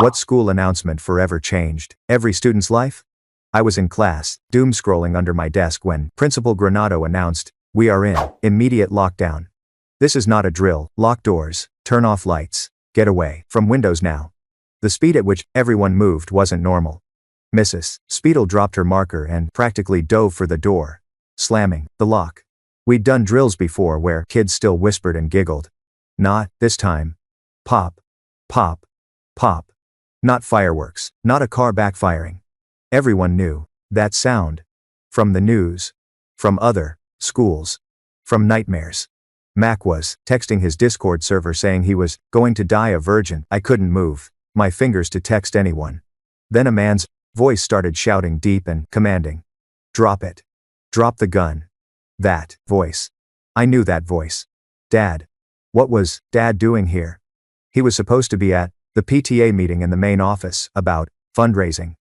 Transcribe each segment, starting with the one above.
What school announcement forever changed every student's life? I was in class, doom scrolling under my desk when Principal Granado announced, "We are in immediate lockdown. This is not a drill. Lock doors, turn off lights, get away from windows now." The speed at which everyone moved wasn't normal. Mrs. Speedle dropped her marker and practically dove for the door, slamming the lock. We'd done drills before where kids still whispered and giggled. Not this time. Pop, pop, pop. Not fireworks, not a car backfiring. Everyone knew that sound. From the news. From other schools. From nightmares. Mac was texting his Discord server saying he was going to die a virgin. I couldn't move my fingers to text anyone. Then a man's voice started shouting deep and commanding. "Drop it. Drop the gun." That voice. I knew that voice. Dad. What was Dad doing here? He was supposed to be at the PTA meeting in the main office about fundraising.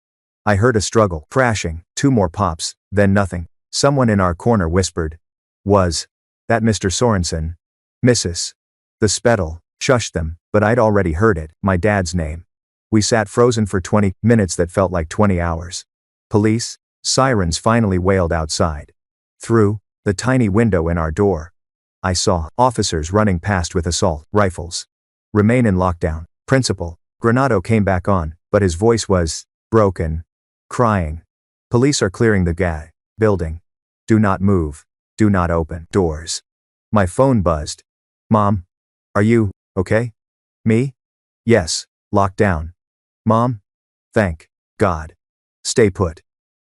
I heard a struggle, crashing, 2 more pops, then nothing. Someone in our corner whispered. Was that Mr. Sorensen? Mrs. The Spettle shushed them, but I'd already heard it, my dad's name. We sat frozen for 20 minutes that felt like 20 hours. Police, sirens finally wailed outside. Through the tiny window in our door, I saw officers running past with assault rifles. Remain in lockdown. Principal Granado came back on, but his voice was broken, crying. Police are clearing the building. Do not move. Do not open doors. My phone buzzed. Mom? Are you okay? Me? Yes, locked down. Mom? Thank God. Stay put.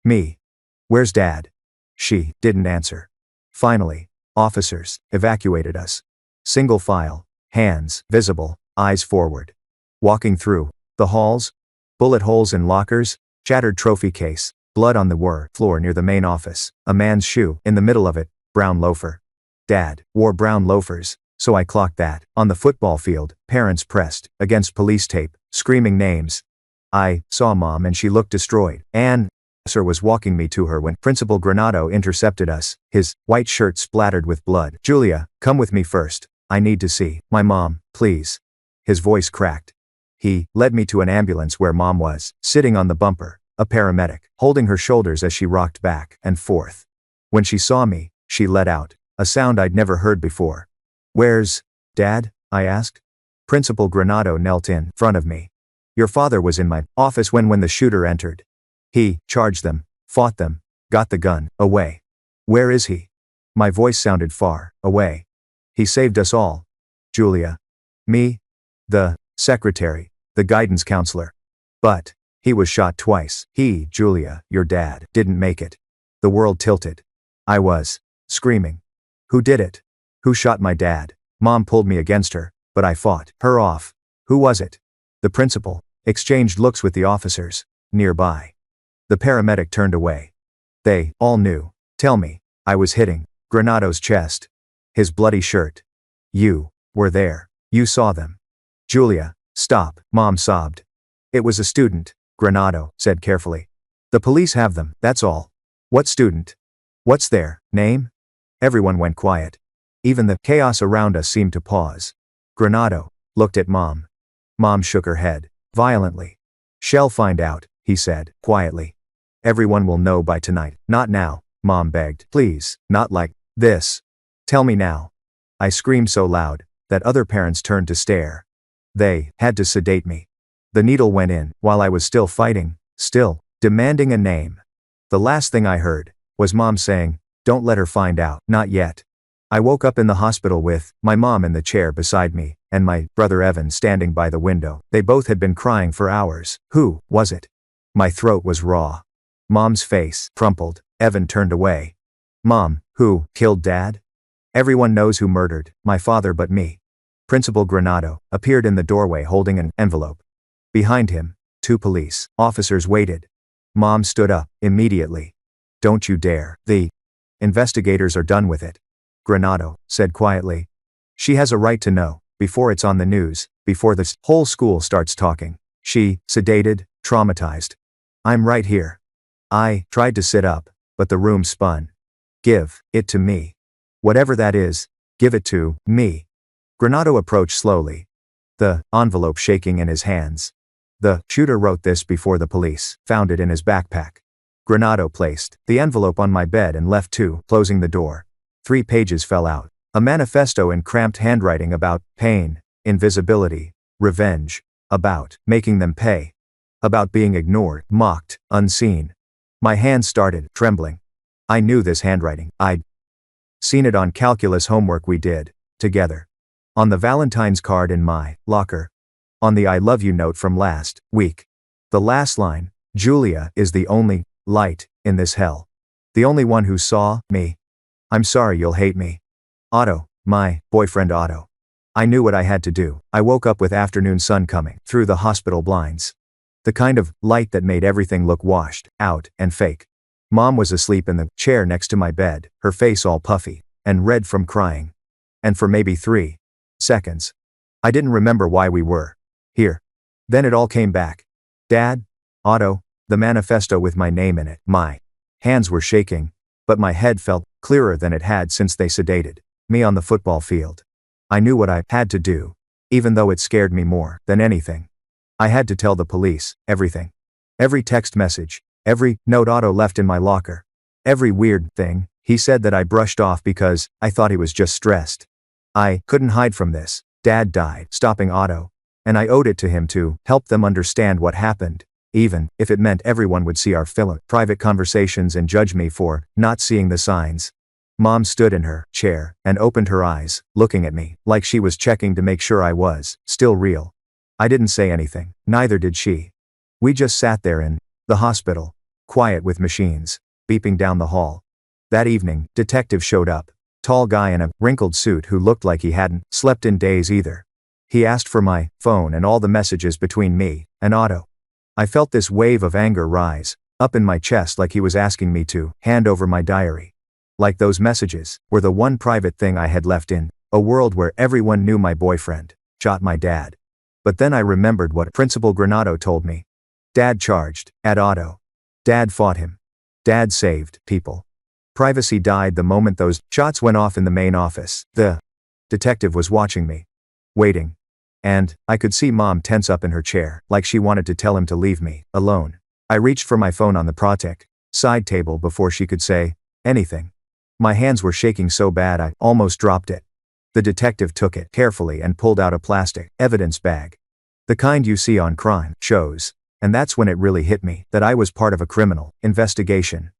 Me? Where's Dad? She didn't answer. Finally, officers evacuated us. Single file, hands visible, eyes forward. Walking through the halls, bullet holes in lockers, shattered trophy case, blood on the floor near the main office, a man's shoe in the middle of it, brown loafer. Dad wore brown loafers, so I clocked that. On the football field, parents pressed against police tape, screaming names. I saw Mom and she looked destroyed. Ann Sir was walking me to her when Principal Granado intercepted us, his white shirt splattered with blood. "Julia, come with me first. I need to see my mom, please." His voice cracked. He led me to an ambulance where Mom was, sitting on the bumper, a paramedic, holding her shoulders as she rocked back and forth. When she saw me, she let out a sound I'd never heard before. "Where's Dad?" I asked. Principal Granado knelt in front of me. "Your father was in my office when the shooter entered. He charged them, fought them, got the gun away. Where is he?" My voice sounded far away. "He saved us all. Julia. Me. The secretary. The guidance counselor. But he was shot twice. He, Julia, your dad, didn't make it." The world tilted. I was screaming. "Who did it? Who shot my dad?" Mom pulled me against her, but I fought her off. "Who was it?" The principal exchanged looks with the officers nearby. The paramedic turned away. They all knew. "Tell me." I was hitting Granado's chest. His bloody shirt. "You were there. You saw them." "Julia, stop," Mom sobbed. "It was a student," Granado said carefully. "The police have them, that's all." "What student? What's their name?" Everyone went quiet. Even the chaos around us seemed to pause. Granado looked at Mom. Mom shook her head violently. "Shall find out," he said quietly. "Everyone will know by tonight." "Not now," Mom begged. "Please, not like this. Tell me now." I screamed so loud that other parents turned to stare. They had to sedate me. The needle went in while I was still fighting, still demanding a name. The last thing I heard was Mom saying, "Don't let her find out, not yet." I woke up in the hospital with my mom in the chair beside me, and my brother Evan standing by the window. They both had been crying for hours. "Who was it?" My throat was raw. Mom's face crumpled. Evan turned away. "Mom, who killed Dad?" "Everyone knows who murdered my father but me." Principal Granado appeared in the doorway holding an envelope. Behind him, 2 police officers waited. Mom stood up immediately. "Don't you dare. The investigators are done with it," Granado said quietly. "She has a right to know, before it's on the news, before this whole school starts talking." She, sedated, traumatized. "I'm right here." I tried to sit up, but the room spun. "Give it to me. Whatever that is, give it to me." Granado approached slowly. The envelope shaking in his hands. The shooter wrote this before the police found it in his backpack. Granado placed the envelope on my bed and left too, closing the door. 3 pages fell out. A manifesto in cramped handwriting about pain, invisibility, revenge, about making them pay, about being ignored, mocked, unseen. My hands started trembling. I knew this handwriting. I'd seen it on calculus homework we did together. On the Valentine's card in my locker. On the I love you note from last week. The last line, Julia is the only light in this hell. The only one who saw me. I'm sorry you'll hate me. Otto, my boyfriend Otto. I knew what I had to do. I woke up with afternoon sun coming through the hospital blinds. The kind of light that made everything look washed out and fake. Mom was asleep in the chair next to my bed, her face all puffy and red from crying. And for maybe 3 seconds, I didn't remember why we were here. Then it all came back. Dad, Otto, the manifesto with my name in it. My hands were shaking, but my head felt clearer than it had since they sedated me on the football field. I knew what I had to do, even though it scared me more than anything. I had to tell the police everything. Every text message, every note Otto left in my locker. Every weird thing he said that I brushed off because I thought he was just stressed. I couldn't hide from this. Dad died, stopping Otto, and I owed it to him to help them understand what happened, even if it meant everyone would see our private conversations and judge me for not seeing the signs. Mom stood in her chair and opened her eyes, looking at me like she was checking to make sure I was still real. I didn't say anything, neither did she. We just sat there in the hospital, quiet with machines beeping down the hall. That evening, detective showed up, tall guy in a wrinkled suit who looked like he hadn't slept in days either. He asked for my phone and all the messages between me and Otto. I felt this wave of anger rise up in my chest, like he was asking me to hand over my diary. Like those messages were the one private thing I had left in a world where everyone knew my boyfriend shot my dad. But then I remembered what Principal Granado told me. Dad charged at Otto. Dad fought him. Dad saved people. Privacy died the moment those shots went off in the main office. The detective was watching me, waiting. And I could see Mom tense up in her chair, like she wanted to tell him to leave me alone. I reached for my phone on the Protec side table before she could say anything. My hands were shaking so bad I almost dropped it. The detective took it carefully and pulled out a plastic evidence bag. The kind you see on crime shows. And that's when it really hit me that I was part of a criminal investigation.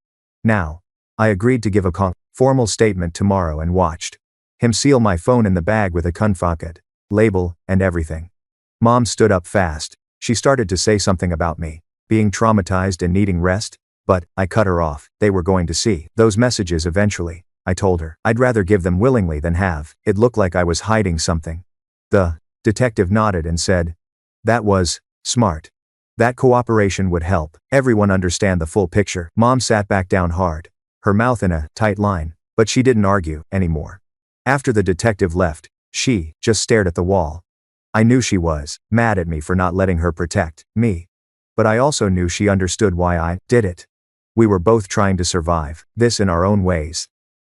Now, I agreed to give a formal statement tomorrow and watched him seal my phone in the bag with a confiscated label and everything. Mom stood up fast. She started to say something about me being traumatized and needing rest, but I cut her off. They were going to see those messages eventually, I told her. I'd rather give them willingly than have it look like I was hiding something. The detective nodded and said, "That was smart. That cooperation would help everyone understand the full picture." Mom sat back down hard, her mouth in a tight line, but she didn't argue anymore. After the detective left, she just stared at the wall. I knew she was mad at me for not letting her protect me. But I also knew she understood why I did it. We were both trying to survive this in our own ways.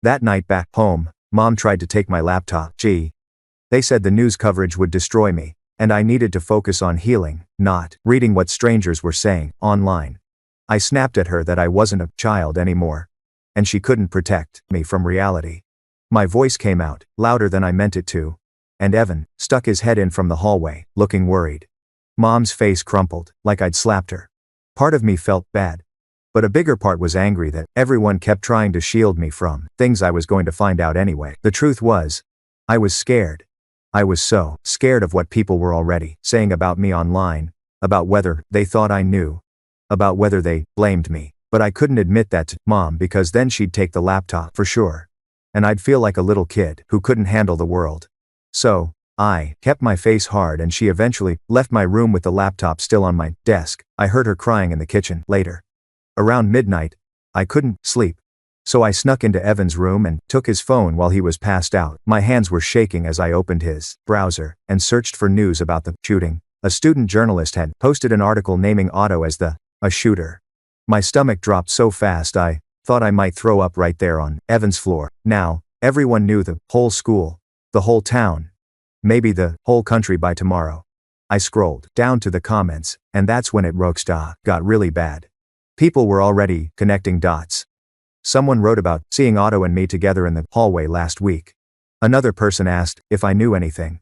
That night back home, Mom tried to take my laptop. They said the news coverage would destroy me, and I needed to focus on healing, not reading what strangers were saying online. I snapped at her that I wasn't a child anymore, and she couldn't protect me from reality. My voice came out, louder than I meant it to, and Evan stuck his head in from the hallway, looking worried. Mom's face crumpled, like I'd slapped her. Part of me felt bad, but a bigger part was angry that everyone kept trying to shield me from things I was going to find out anyway. The truth was, I was scared. I was so scared of what people were already saying about me online, about whether they thought I knew, about whether they blamed me. But I couldn't admit that to Mom because then she'd take the laptop for sure. And I'd feel like a little kid who couldn't handle the world. So, I kept my face hard and she eventually left my room with the laptop still on my desk. I heard her crying in the kitchen later. Around midnight, I couldn't sleep. So I snuck into Evan's room and took his phone while he was passed out. My hands were shaking as I opened his browser and searched for news about the shooting. A student journalist had posted an article naming Otto as a shooter. My stomach dropped so fast I thought I might throw up right there on Evan's floor. Now, everyone knew, the whole school, the whole town, maybe the whole country by tomorrow. I scrolled down to the comments, and that's when it got really bad. People were already connecting dots. Someone wrote about seeing Otto and me together in the hallway last week. Another person asked if I knew anything.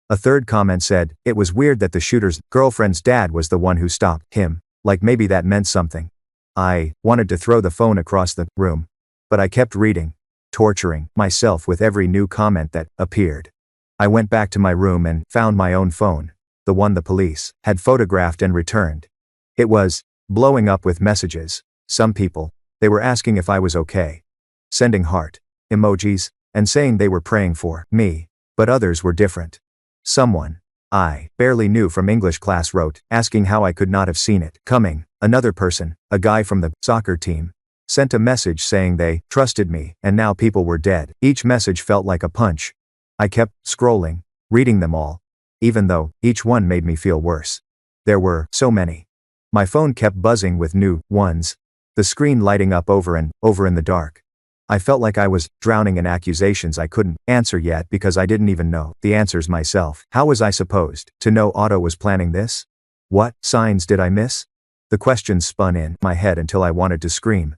A third comment said it was weird that the shooter's girlfriend's dad was the one who stopped him, like maybe that meant something. I wanted to throw the phone across the room, but I kept reading, torturing myself with every new comment that appeared. I went back to my room and found my own phone, the one the police had photographed and returned. It was blowing up with messages. Some people, they were asking if I was okay, sending heart emojis, and saying they were praying for me, but others were different. Someone I barely knew from English class wrote, asking how I could not have seen it coming. Another person, a guy from the soccer team, sent a message saying they trusted me and now people were dead. Each message felt like a punch. I kept scrolling, reading them all, even though each one made me feel worse. There were so many. My phone kept buzzing with new ones, the screen lighting up over and over in the dark. I felt like I was drowning in accusations I couldn't answer yet because I didn't even know the answers myself. How was I supposed to know Otto was planning this? What signs did I miss? The questions spun in my head until I wanted to scream.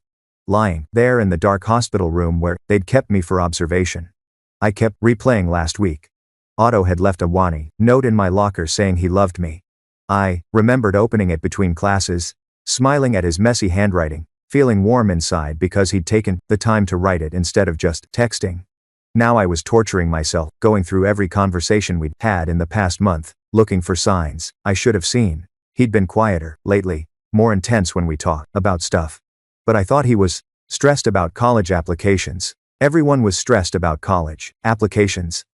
Lying there in the dark hospital room where they'd kept me for observation, I kept replaying last week. Otto had left a note in my locker saying he loved me. I remembered opening it between classes, smiling at his messy handwriting, feeling warm inside because he'd taken the time to write it instead of just texting. Now I was torturing myself, going through every conversation we'd had in the past month, looking for signs I should have seen. He'd been quieter lately, more intense when we talked about stuff. But I thought he was stressed about college applications. Everyone was stressed about college applications.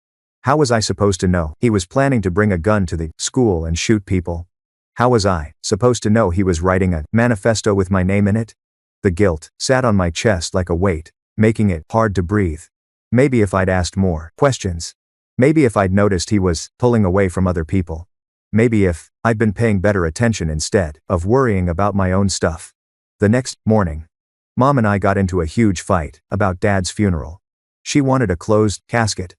How was I supposed to know he was planning to bring a gun to the school and shoot people? How was I supposed to know he was writing a manifesto with my name in it? The guilt sat on my chest like a weight, making it hard to breathe. Maybe if I'd asked more questions. Maybe if I'd noticed he was pulling away from other people. Maybe if I'd been paying better attention instead of worrying about my own stuff. The next morning, Mom and I got into a huge fight about Dad's funeral. She wanted a closed casket.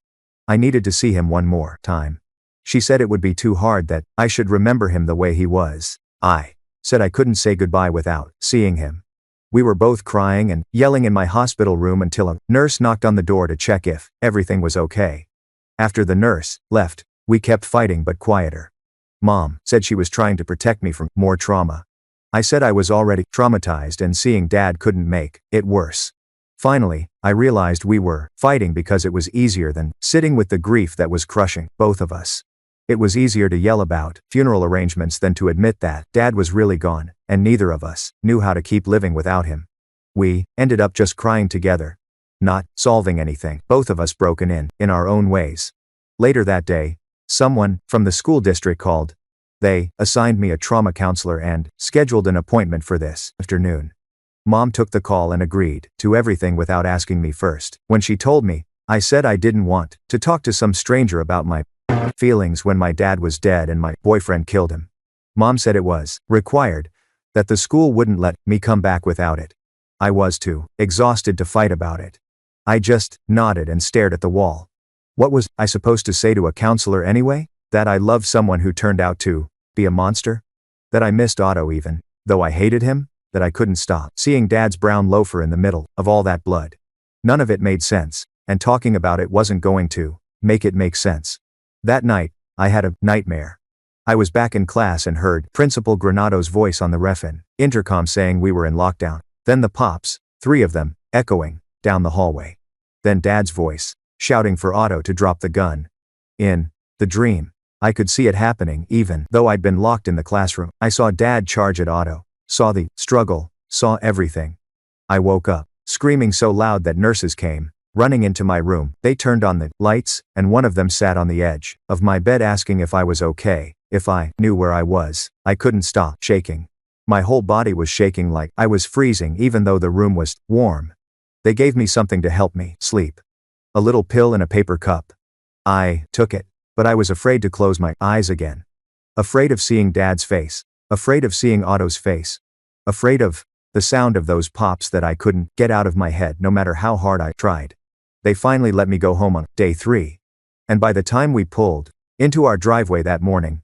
I needed to see him one more time. She said it would be too hard, that I should remember him the way he was. I said I couldn't say goodbye without seeing him. We were both crying and yelling in my hospital room until a nurse knocked on the door to check if everything was okay. After the nurse left, we kept fighting but quieter. Mom said she was trying to protect me from more trauma. I said I was already traumatized and seeing Dad couldn't make it worse. Finally, I realized we were fighting because it was easier than sitting with the grief that was crushing both of us. It was easier to yell about funeral arrangements than to admit that Dad was really gone, and neither of us knew how to keep living without him. We ended up just crying together, not solving anything, both of us broken in our own ways. Later that day, someone from the school district called. They assigned me a trauma counselor and scheduled an appointment for this afternoon. Mom took the call and agreed to everything without asking me first. When she told me, I said I didn't want to talk to some stranger about my feelings when my dad was dead and my boyfriend killed him. Mom said it was required, that the school wouldn't let me come back without it. I was too exhausted to fight about it. I just nodded and stared at the wall. What was I supposed to say to a counselor anyway? That I loved someone who turned out to be a monster? That I missed Otto even though I hated him? That I couldn't stop seeing Dad's brown loafer in the middle of all that blood? None of it made sense, and talking about it wasn't going to make it make sense. That night, I had a nightmare. I was back in class and heard Principal Granado's voice on the intercom saying we were in lockdown. Then the pops, 3 of them, echoing down the hallway. Then Dad's voice, shouting for Otto to drop the gun. In the dream, I could see it happening even though I'd been locked in the classroom. I saw Dad charge at Otto, saw the struggle, saw everything. I woke up, screaming so loud that nurses came running into my room. They turned on the lights, and one of them sat on the edge of my bed asking if I was okay, if I knew where I was. I couldn't stop shaking. My whole body was shaking like I was freezing even though the room was warm. They gave me something to help me sleep. A little pill in a paper cup. I took it, but I was afraid to close my eyes again. Afraid of seeing Dad's face. Afraid of seeing Otto's face. Afraid of the sound of those pops that I couldn't get out of my head no matter how hard I tried. They finally let me go home on day 3. And by the time we pulled into our driveway that morning,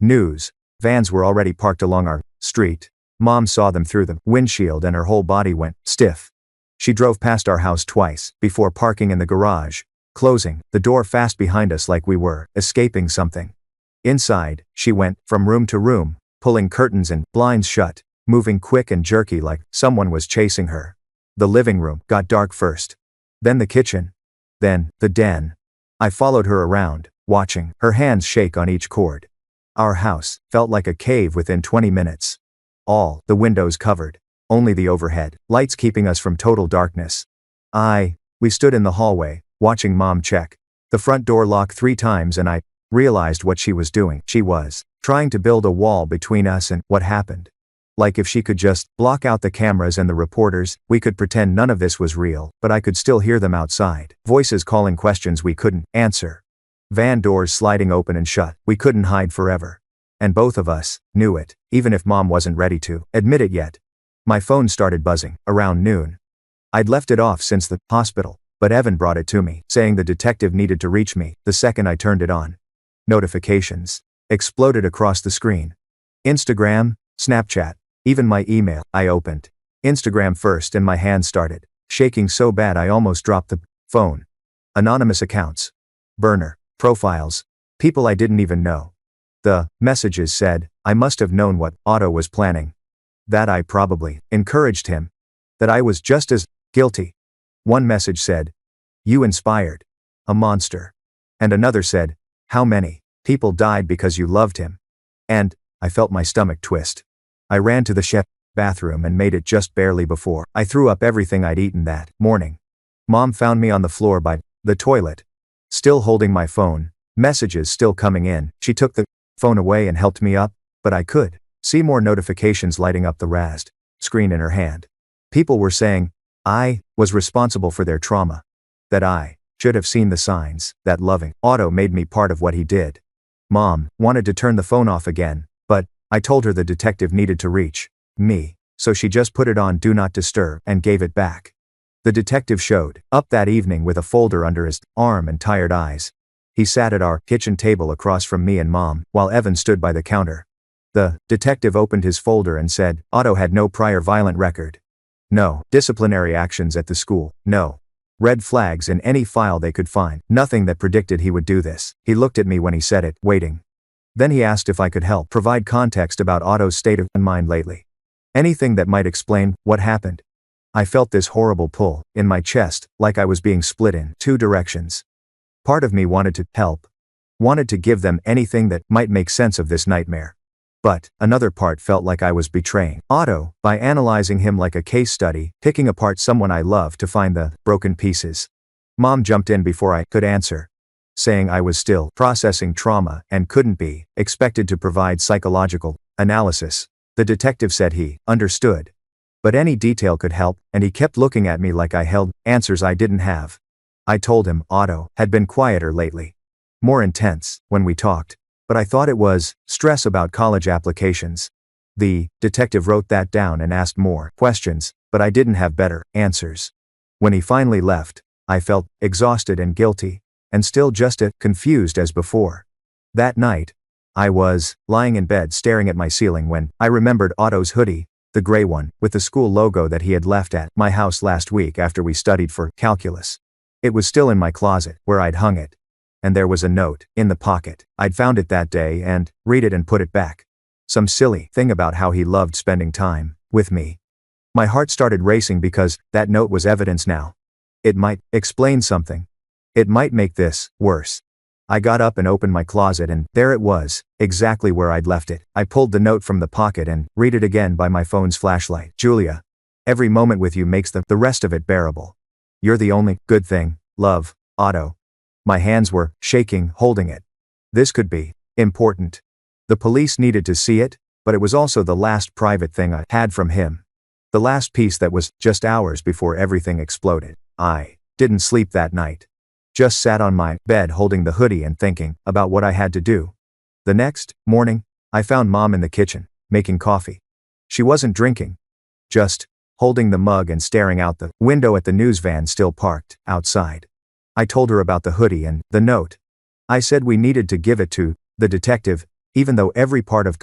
News. Vans were already parked along our street. Mom saw them through the windshield and her whole body went stiff. She drove past our house twice, before parking in the garage, closing the door fast behind us like we were escaping something. Inside, she went from room to room, pulling curtains and blinds shut, moving quick and jerky like someone was chasing her. The living room got dark first. Then the kitchen. Then the den. I followed her around, watching her hands shake on each cord. Our house felt like a cave within 20 minutes. All the windows covered, only the overhead lights keeping us from total darkness. We stood in the hallway, watching Mom check the front door lock 3 times, and I realized what she was doing. She was trying to build a wall between us and what happened. Like if she could just block out the cameras and the reporters, we could pretend none of this was real, but I could still hear them outside. Voices calling questions we couldn't answer. Van doors sliding open and shut. We couldn't hide forever. And both of us knew it, even if Mom wasn't ready to admit it yet. My phone started buzzing around noon. I'd left it off since the hospital, but Evan brought it to me, saying the detective needed to reach me the second I turned it on. Notifications exploded across the screen. Instagram, Snapchat, even my email. I opened Instagram first and my hand started shaking so bad I almost dropped the phone. Anonymous accounts. Burner profiles. People I didn't even know. The messages said, I must have known what Otto was planning. That I probably encouraged him. That I was just as guilty. One message said, you inspired a monster. And another said, how many people died because you loved him? And I felt my stomach twist. I ran to the bathroom and made it just barely before I threw up everything I'd eaten that morning. Mom found me on the floor by the toilet, still holding my phone, messages still coming in. She took the phone away and helped me up, but I could see more notifications lighting up the raised screen in her hand. People were saying I was responsible for their trauma, that I should have seen the signs, that loving Otto made me part of what he did. Mom wanted to turn the phone off again, but I told her the detective needed to reach me, so she just put it on Do Not Disturb and gave it back. The detective showed up that evening with a folder under his arm and tired eyes. He sat at our kitchen table across from me and Mom, while Evan stood by the counter. The detective opened his folder and said, Otto had no prior violent record. No disciplinary actions at the school. No red flags in any file they could find. Nothing that predicted he would do this. He looked at me when he said it, waiting. Then he asked if I could help provide context about Otto's state of mind lately. Anything that might explain what happened. I felt this horrible pull in my chest, like I was being split in 2 directions. Part of me wanted to help. Wanted to give them anything that might make sense of this nightmare. But another part felt like I was betraying Otto by analyzing him like a case study, picking apart someone I love to find the broken pieces. Mom jumped in before I could answer, saying I was still processing trauma and couldn't be expected to provide psychological analysis. The detective said he understood, but any detail could help, and he kept looking at me like I held answers I didn't have. I told him Otto had been quieter lately, more intense when we talked, but I thought it was stress about college applications. The detective wrote that down and asked more questions, but I didn't have better answers. When he finally left, I felt exhausted and guilty, and still just as confused as before. That night, I was lying in bed staring at my ceiling when I remembered Otto's hoodie, the gray one, with the school logo that he had left at my house last week after we studied for calculus. It was still in my closet, where I'd hung it. And there was a note in the pocket. I'd found it that day and read it and put it back. Some silly thing about how he loved spending time with me. My heart started racing because that note was evidence now. It might explain something. It might make this worse. I got up and opened my closet and there it was, exactly where I'd left it. I pulled the note from the pocket and read it again by my phone's flashlight. Julia, every moment with you makes the rest of it bearable. You're the only good thing. Love, Otto. My hands were shaking holding it. This could be important. The police needed to see it, but it was also the last private thing I had from him. The last piece that was just hours before everything exploded. I didn't sleep that night. Just sat on my bed holding the hoodie and thinking about what I had to do. The next morning, I found Mom in the kitchen, making coffee. She wasn't drinking. Just holding the mug and staring out the window at the news van still parked outside. I told her about the hoodie and the note. I said we needed to give it to the detective, even though every part of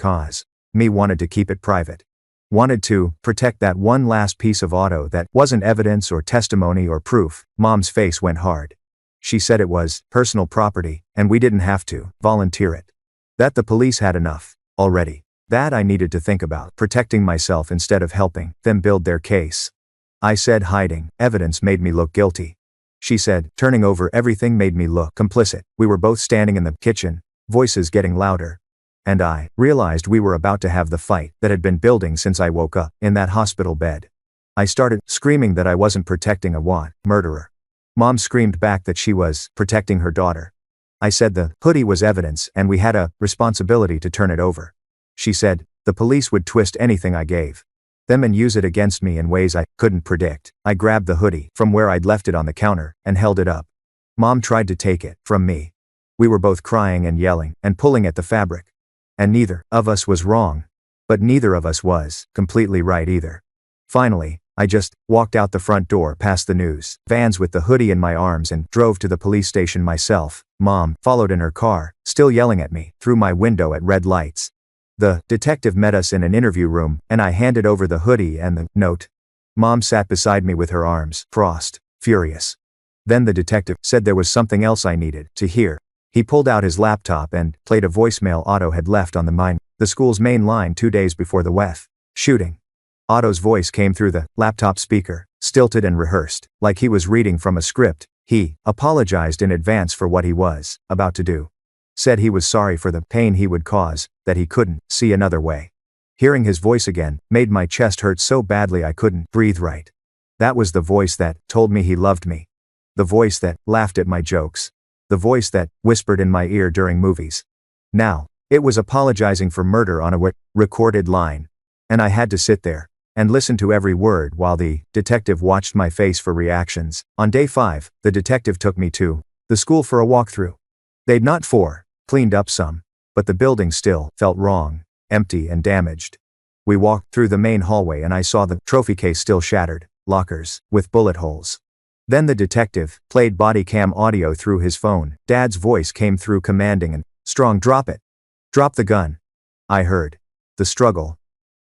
me wanted to keep it private. Wanted to protect that one last piece of Otto that wasn't evidence or testimony or proof. Mom's face went hard. She said it was personal property, and we didn't have to volunteer it. That the police had enough already. That I needed to think about protecting myself instead of helping them build their case. I said hiding evidence made me look guilty. She said turning over everything made me look complicit. We were both standing in the kitchen, voices getting louder. And I realized we were about to have the fight that had been building since I woke up in that hospital bed. I started screaming that I wasn't protecting a murderer. Mom screamed back that she was protecting her daughter. I said the hoodie was evidence and we had a responsibility to turn it over. She said the police would twist anything I gave them and use it against me in ways I couldn't predict. I grabbed the hoodie from where I'd left it on the counter and held it up. Mom tried to take it from me. We were both crying and yelling and pulling at the fabric. And neither of us was wrong. But neither of us was completely right either. Finally, I just walked out the front door past the news vans with the hoodie in my arms and drove to the police station myself. Mom followed in her car, still yelling at me through my window at red lights. The detective met us in an interview room, and I handed over the hoodie and the note. Mom sat beside me with her arms crossed, furious. Then the detective said there was something else I needed to hear. He pulled out his laptop and played a voicemail Otto had left on the school's main line 2 days before the shooting. Otto's voice came through the laptop speaker, stilted and rehearsed, like he was reading from a script. He apologized in advance for what he was about to do. Said he was sorry for the pain he would cause, that he couldn't see another way. Hearing his voice again made my chest hurt so badly I couldn't breathe right. That was the voice that told me he loved me. The voice that laughed at my jokes. The voice that whispered in my ear during movies. Now, it was apologizing for murder on a recorded line. And I had to sit there and listen to every word while the detective watched my face for reactions. On day 5, the detective took me to the school for a walkthrough. They'd not cleaned up some, but the building still felt wrong, empty and damaged. We walked through the main hallway and I saw the trophy case still shattered, lockers with bullet holes. Then the detective played body cam audio through his phone. Dad's voice came through commanding and strong. Drop it. Drop the gun. I heard the struggle,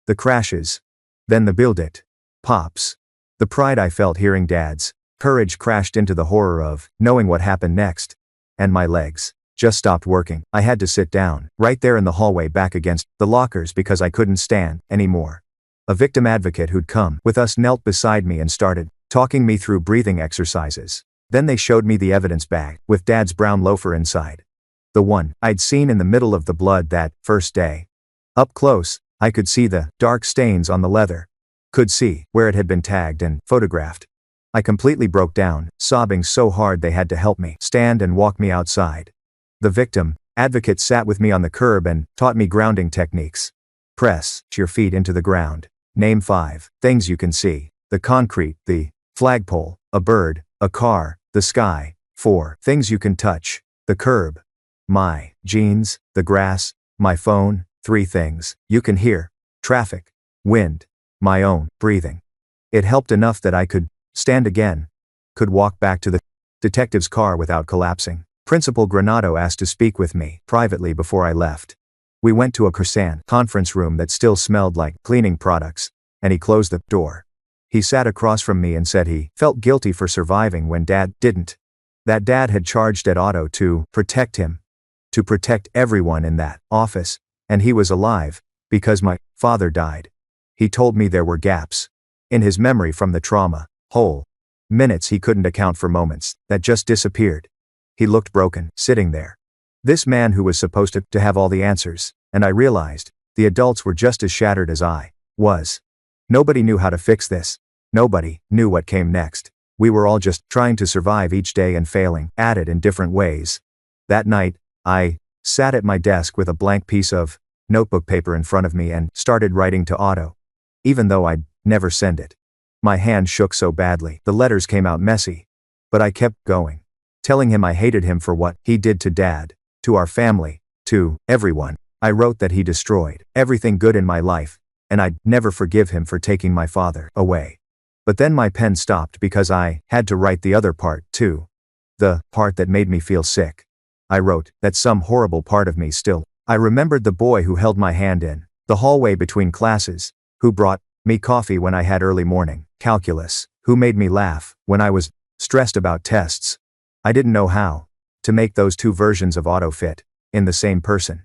the crashes, then the build-it pops. The pride I felt hearing Dad's courage crashed into the horror of knowing what happened next. And my legs just stopped working. I had to sit down right there in the hallway back against the lockers because I couldn't stand anymore. A victim advocate who'd come with us knelt beside me and started talking me through breathing exercises. Then they showed me the evidence bag with Dad's brown loafer inside. The one I'd seen in the middle of the blood that first day. Up close, I could see the dark stains on the leather. Could see where it had been tagged and photographed. I completely broke down, sobbing so hard they had to help me stand and walk me outside. The victim advocate sat with me on the curb and taught me grounding techniques. Press your feet into the ground. Name 5 things you can see. The concrete, the flagpole, a bird, a car, the sky. 4 things you can touch. The curb, my jeans, the grass, my phone. 3 things you can hear. Traffic, wind, my own breathing. It helped enough that I could stand again, could walk back to the detective's car without collapsing. Principal Granado asked to speak with me privately before I left. We went to a conference room that still smelled like cleaning products, and he closed the door. He sat across from me and said he felt guilty for surviving when Dad didn't. That Dad had charged at Otto to protect him, to protect everyone in that office, and he was alive because my father died. He told me there were gaps in his memory from the trauma, whole minutes he couldn't account for, moments that just disappeared. He looked broken, sitting there. This man who was supposed to have all the answers, and I realized the adults were just as shattered as I was. Nobody knew how to fix this. Nobody knew what came next. We were all just trying to survive each day and failing at it in different ways. That night, I sat at my desk with a blank piece of notebook paper in front of me and started writing to Otto. Even though I'd never send it. My hand shook so badly, the letters came out messy. But I kept going. Telling him I hated him for what he did to Dad, to our family, to everyone. I wrote that he destroyed everything good in my life, and I'd never forgive him for taking my father away. But then my pen stopped because I had to write the other part too. The part that made me feel sick. I wrote that some horrible part of me still I remembered the boy who held my hand in the hallway between classes, who brought me coffee when I had early morning calculus, who made me laugh when I was stressed about tests. I didn't know how to make those two versions of Otto fit in the same person.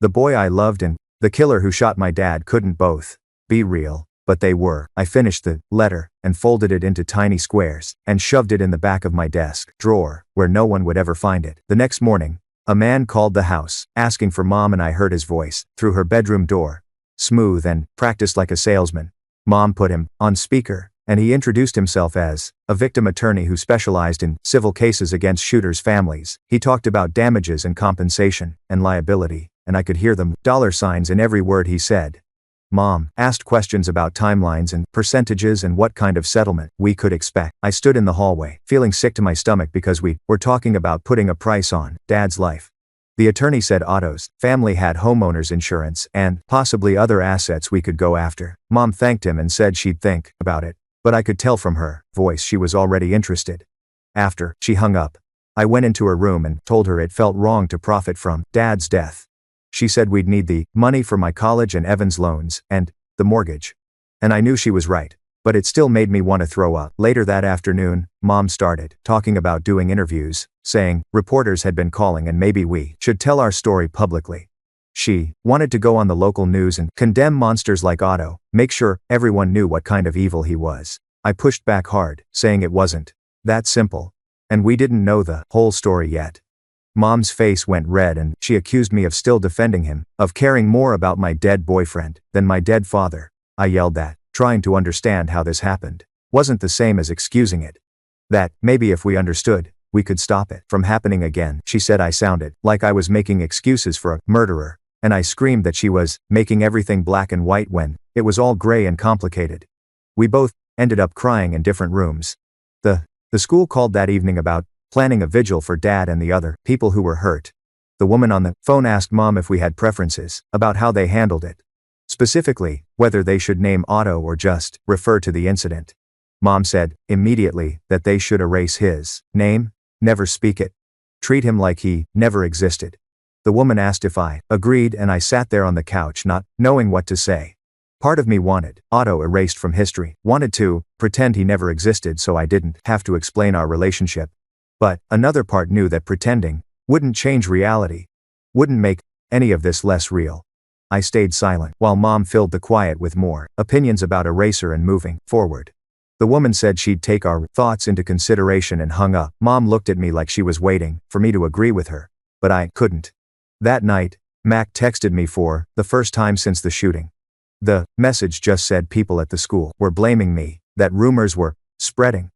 The boy I loved and the killer who shot my dad couldn't both be real, but they were. I finished the letter and folded it into tiny squares and shoved it in the back of my desk drawer where no one would ever find it. The next morning, a man called the house, asking for Mom, and I heard his voice through her bedroom door, smooth and practiced like a salesman. Mom put him on speaker, and he introduced himself as a victim attorney who specialized in civil cases against shooters' families. He talked about damages and compensation and liability, and I could hear the dollar signs in every word he said. Mom asked questions about timelines and percentages and what kind of settlement we could expect. I stood in the hallway, feeling sick to my stomach because we were talking about putting a price on Dad's life. The attorney said Otto's family had homeowners insurance and possibly other assets we could go after. Mom thanked him and said she'd think about it, but I could tell from her voice she was already interested. After she hung up, I went into her room and told her it felt wrong to profit from Dad's death. She said we'd need the money for my college and Evan's loans and the mortgage. And I knew she was right, but it still made me want to throw up. Later that afternoon, Mom started talking about doing interviews, saying reporters had been calling and maybe we should tell our story publicly. She wanted to go on the local news and condemn monsters like Otto, make sure everyone knew what kind of evil he was. I pushed back hard, saying it wasn't that simple, and we didn't know the whole story yet. Mom's face went red and she accused me of still defending him, of caring more about my dead boyfriend than my dead father. I yelled that trying to understand how this happened wasn't the same as excusing it. That maybe if we understood, we could stop it from happening again. She said I sounded like I was making excuses for a murderer, and I screamed that she was making everything black and white when it was all gray and complicated. We both ended up crying in different rooms. The school called that evening about planning a vigil for Dad and the other people who were hurt. The woman on the phone asked Mom if we had preferences about how they handled it. Specifically, whether they should name Otto or just refer to the incident. Mom said immediately that they should erase his name, never speak it, treat him like he never existed. The woman asked if I agreed, and I sat there on the couch not knowing what to say. Part of me wanted Otto erased from history, wanted to pretend he never existed so I didn't have to explain our relationship. But another part knew that pretending wouldn't change reality, wouldn't make any of this less real. I stayed silent while Mom filled the quiet with more opinions about eraser and moving forward. The woman said she'd take our thoughts into consideration and hung up. Mom looked at me like she was waiting for me to agree with her, but I couldn't. That night, Mac texted me for the first time since the shooting. The message just said people at the school were blaming me, that rumors were spreading.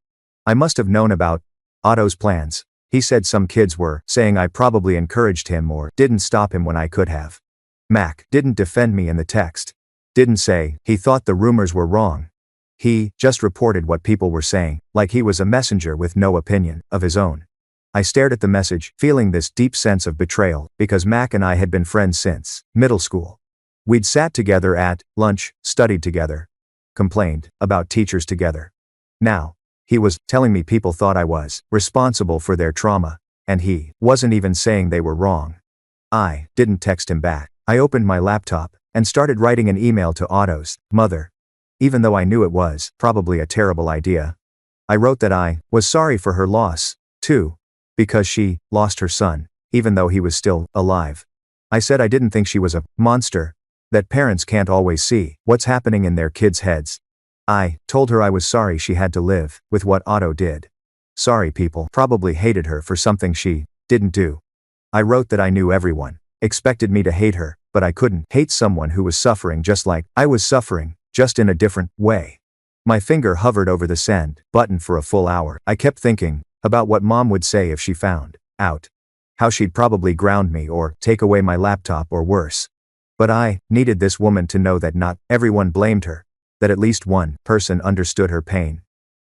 I must have known about Otto's plans. He said some kids were saying I probably encouraged him or didn't stop him when I could have. Mac didn't defend me in the text. Didn't say he thought the rumors were wrong. He just reported what people were saying, like he was a messenger with no opinion of his own. I stared at the message, feeling this deep sense of betrayal, because Mac and I had been friends since middle school. We'd sat together at lunch, studied together, complained about teachers together. Now, he was telling me people thought I was responsible for their trauma, and he wasn't even saying they were wrong. I didn't text him back. I opened my laptop and started writing an email to Otto's mother. Even though I knew it was probably a terrible idea. I wrote that I was sorry for her loss, too, because she lost her son, even though he was still alive. I said I didn't think she was a monster, that parents can't always see what's happening in their kids' heads. I told her I was sorry she had to live with what Otto did. Sorry people probably hated her for something she didn't do. I wrote that I knew everyone expected me to hate her, but I couldn't hate someone who was suffering just like I was suffering, just in a different way. My finger hovered over the send button for a full hour. I kept thinking about what Mom would say if she found out. How she'd probably ground me or take away my laptop or worse. But I needed this woman to know that not everyone blamed her, that at least one person understood her pain.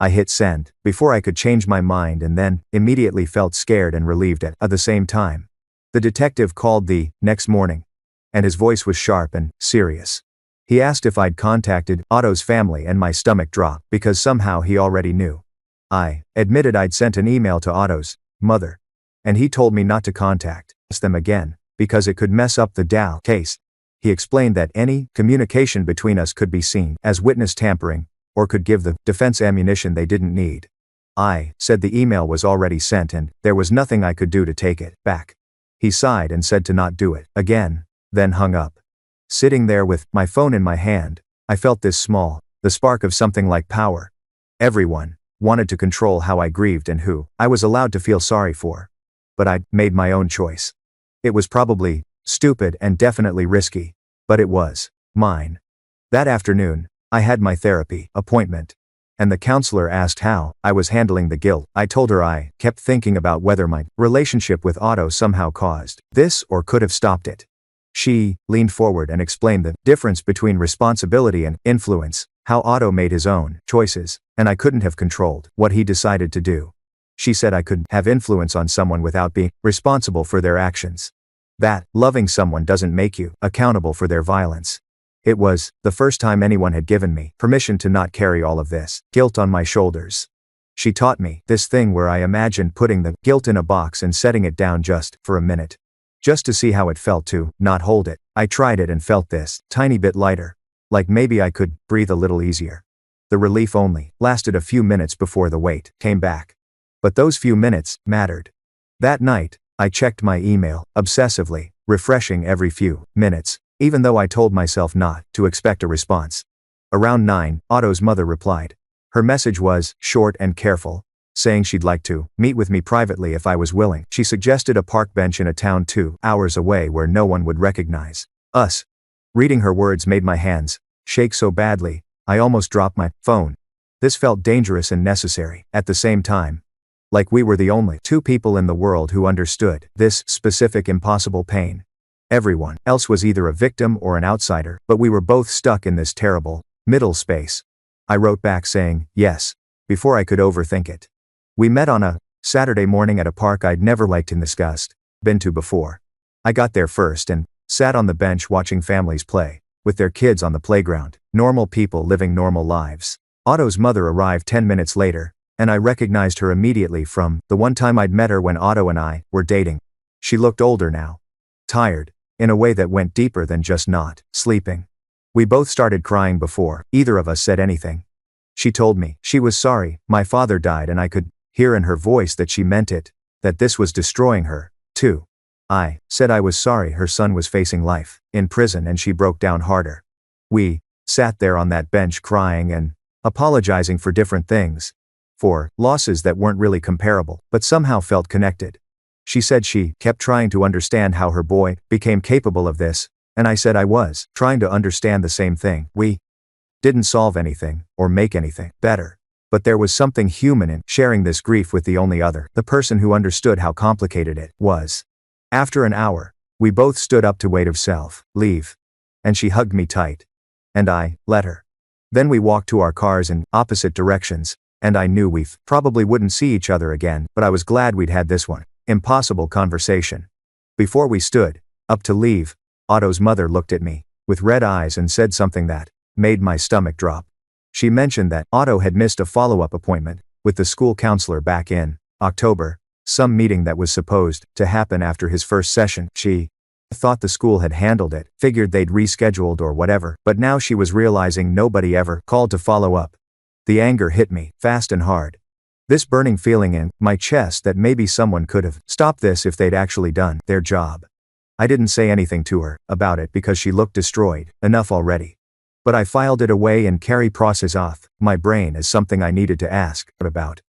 I hit send before I could change my mind and then immediately felt scared and relieved at the same time. The detective called the next morning, and his voice was sharp and serious. He asked if I'd contacted Otto's family, and my stomach dropped because somehow he already knew. I admitted I'd sent an email to Otto's mother, and he told me not to contact them again. because it could mess up the Dow case. He explained that any communication between us could be seen as witness tampering, or could give the defense ammunition they didn't need. I said the email was already sent and there was nothing I could do to take it back. He sighed and said to not do it again, then hung up. Sitting there with my phone in my hand, I felt this small, the spark of something like power. Everyone wanted to control how I grieved and who I was allowed to feel sorry for. But I'd made my own choice. It was probably stupid and definitely risky, but it was mine. That afternoon, I had my therapy appointment, and the counselor asked how I was handling the guilt. I told her I kept thinking about whether my relationship with Otto somehow caused this or could have stopped it. She leaned forward and explained the difference between responsibility and influence, how Otto made his own choices, and I couldn't have controlled what he decided to do. She said I could have influence on someone without being responsible for their actions. That loving someone doesn't make you accountable for their violence. It was the first time anyone had given me permission to not carry all of this guilt on my shoulders. She taught me this thing where I imagined putting the guilt in a box and setting it down just for a minute. Just to see how it felt to not hold it. I tried it and felt this tiny bit lighter. Like maybe I could breathe a little easier. The relief only lasted a few minutes before the weight came back. But those few minutes mattered. That night, I checked my email obsessively, refreshing every few minutes, even though I told myself not to expect a response. Around 9, Otto's mother replied. Her message was short and careful, saying she'd like to meet with me privately if I was willing. She suggested a park bench in a town 2 hours away where no one would recognize us. Reading her words made my hands shake so badly, I almost dropped my phone. This felt dangerous and necessary at the same time. Like we were the only 2 people in the world who understood this specific impossible pain. Everyone else was either a victim or an outsider, but we were both stuck in this terrible middle space. I wrote back saying, yes, before I could overthink it. We met on a Saturday morning at a park I'd never liked and discussed, been to before. I got there first and sat on the bench watching families play, with their kids on the playground, normal people living normal lives. Otto's mother arrived 10 minutes later, and I recognized her immediately from the one time I'd met her when Otto and I were dating. She looked older now. Tired, in a way that went deeper than just not sleeping. We both started crying before either of us said anything. She told me she was sorry my father died and I could hear in her voice that she meant it, that this was destroying her, too. I said I was sorry her son was facing life in prison and she broke down harder. We sat there on that bench crying and apologizing for different things. For losses that weren't really comparable, but somehow felt connected. She said she kept trying to understand how her boy became capable of this, and I said I was trying to understand the same thing. We didn't solve anything, or make anything better. But there was something human in sharing this grief with the only other, the person who understood how complicated it was. After an hour, we both stood up to weight of self, leave. And she hugged me tight. And I let her. Then we walked to our cars in opposite directions. And I knew we probably wouldn't see each other again, but I was glad we'd had this one impossible conversation. Before we stood up to leave, Otto's mother looked at me with red eyes and said something that made my stomach drop. She mentioned that Otto had missed a follow-up appointment with the school counselor back in October, some meeting that was supposed to happen after his first session. She thought the school had handled it, figured they'd rescheduled or whatever, but now she was realizing nobody ever called to follow up. The anger hit me, fast and hard. This burning feeling in my chest that maybe someone could have stopped this if they'd actually done their job. I didn't say anything to her about it because she looked destroyed enough already. But I filed it away and carry process off my brain as something I needed to ask about.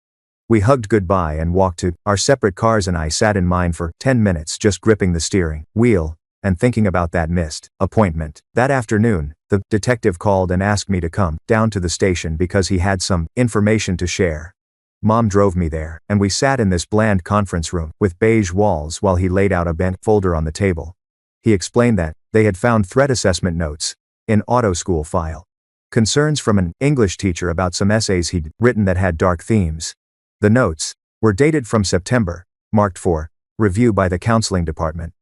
We hugged goodbye and walked to our separate cars and I sat in mine for 10 minutes just gripping the steering wheel and thinking about that missed appointment. That afternoon, the detective called and asked me to come down to the station because he had some information to share. Mom drove me there, and we sat in this bland conference room with beige walls while he laid out a bent folder on the table. He explained that they had found threat assessment notes in Otto school file. Concerns from an English teacher about some essays he'd written that had dark themes. The notes were dated from September, marked for review by the counseling department.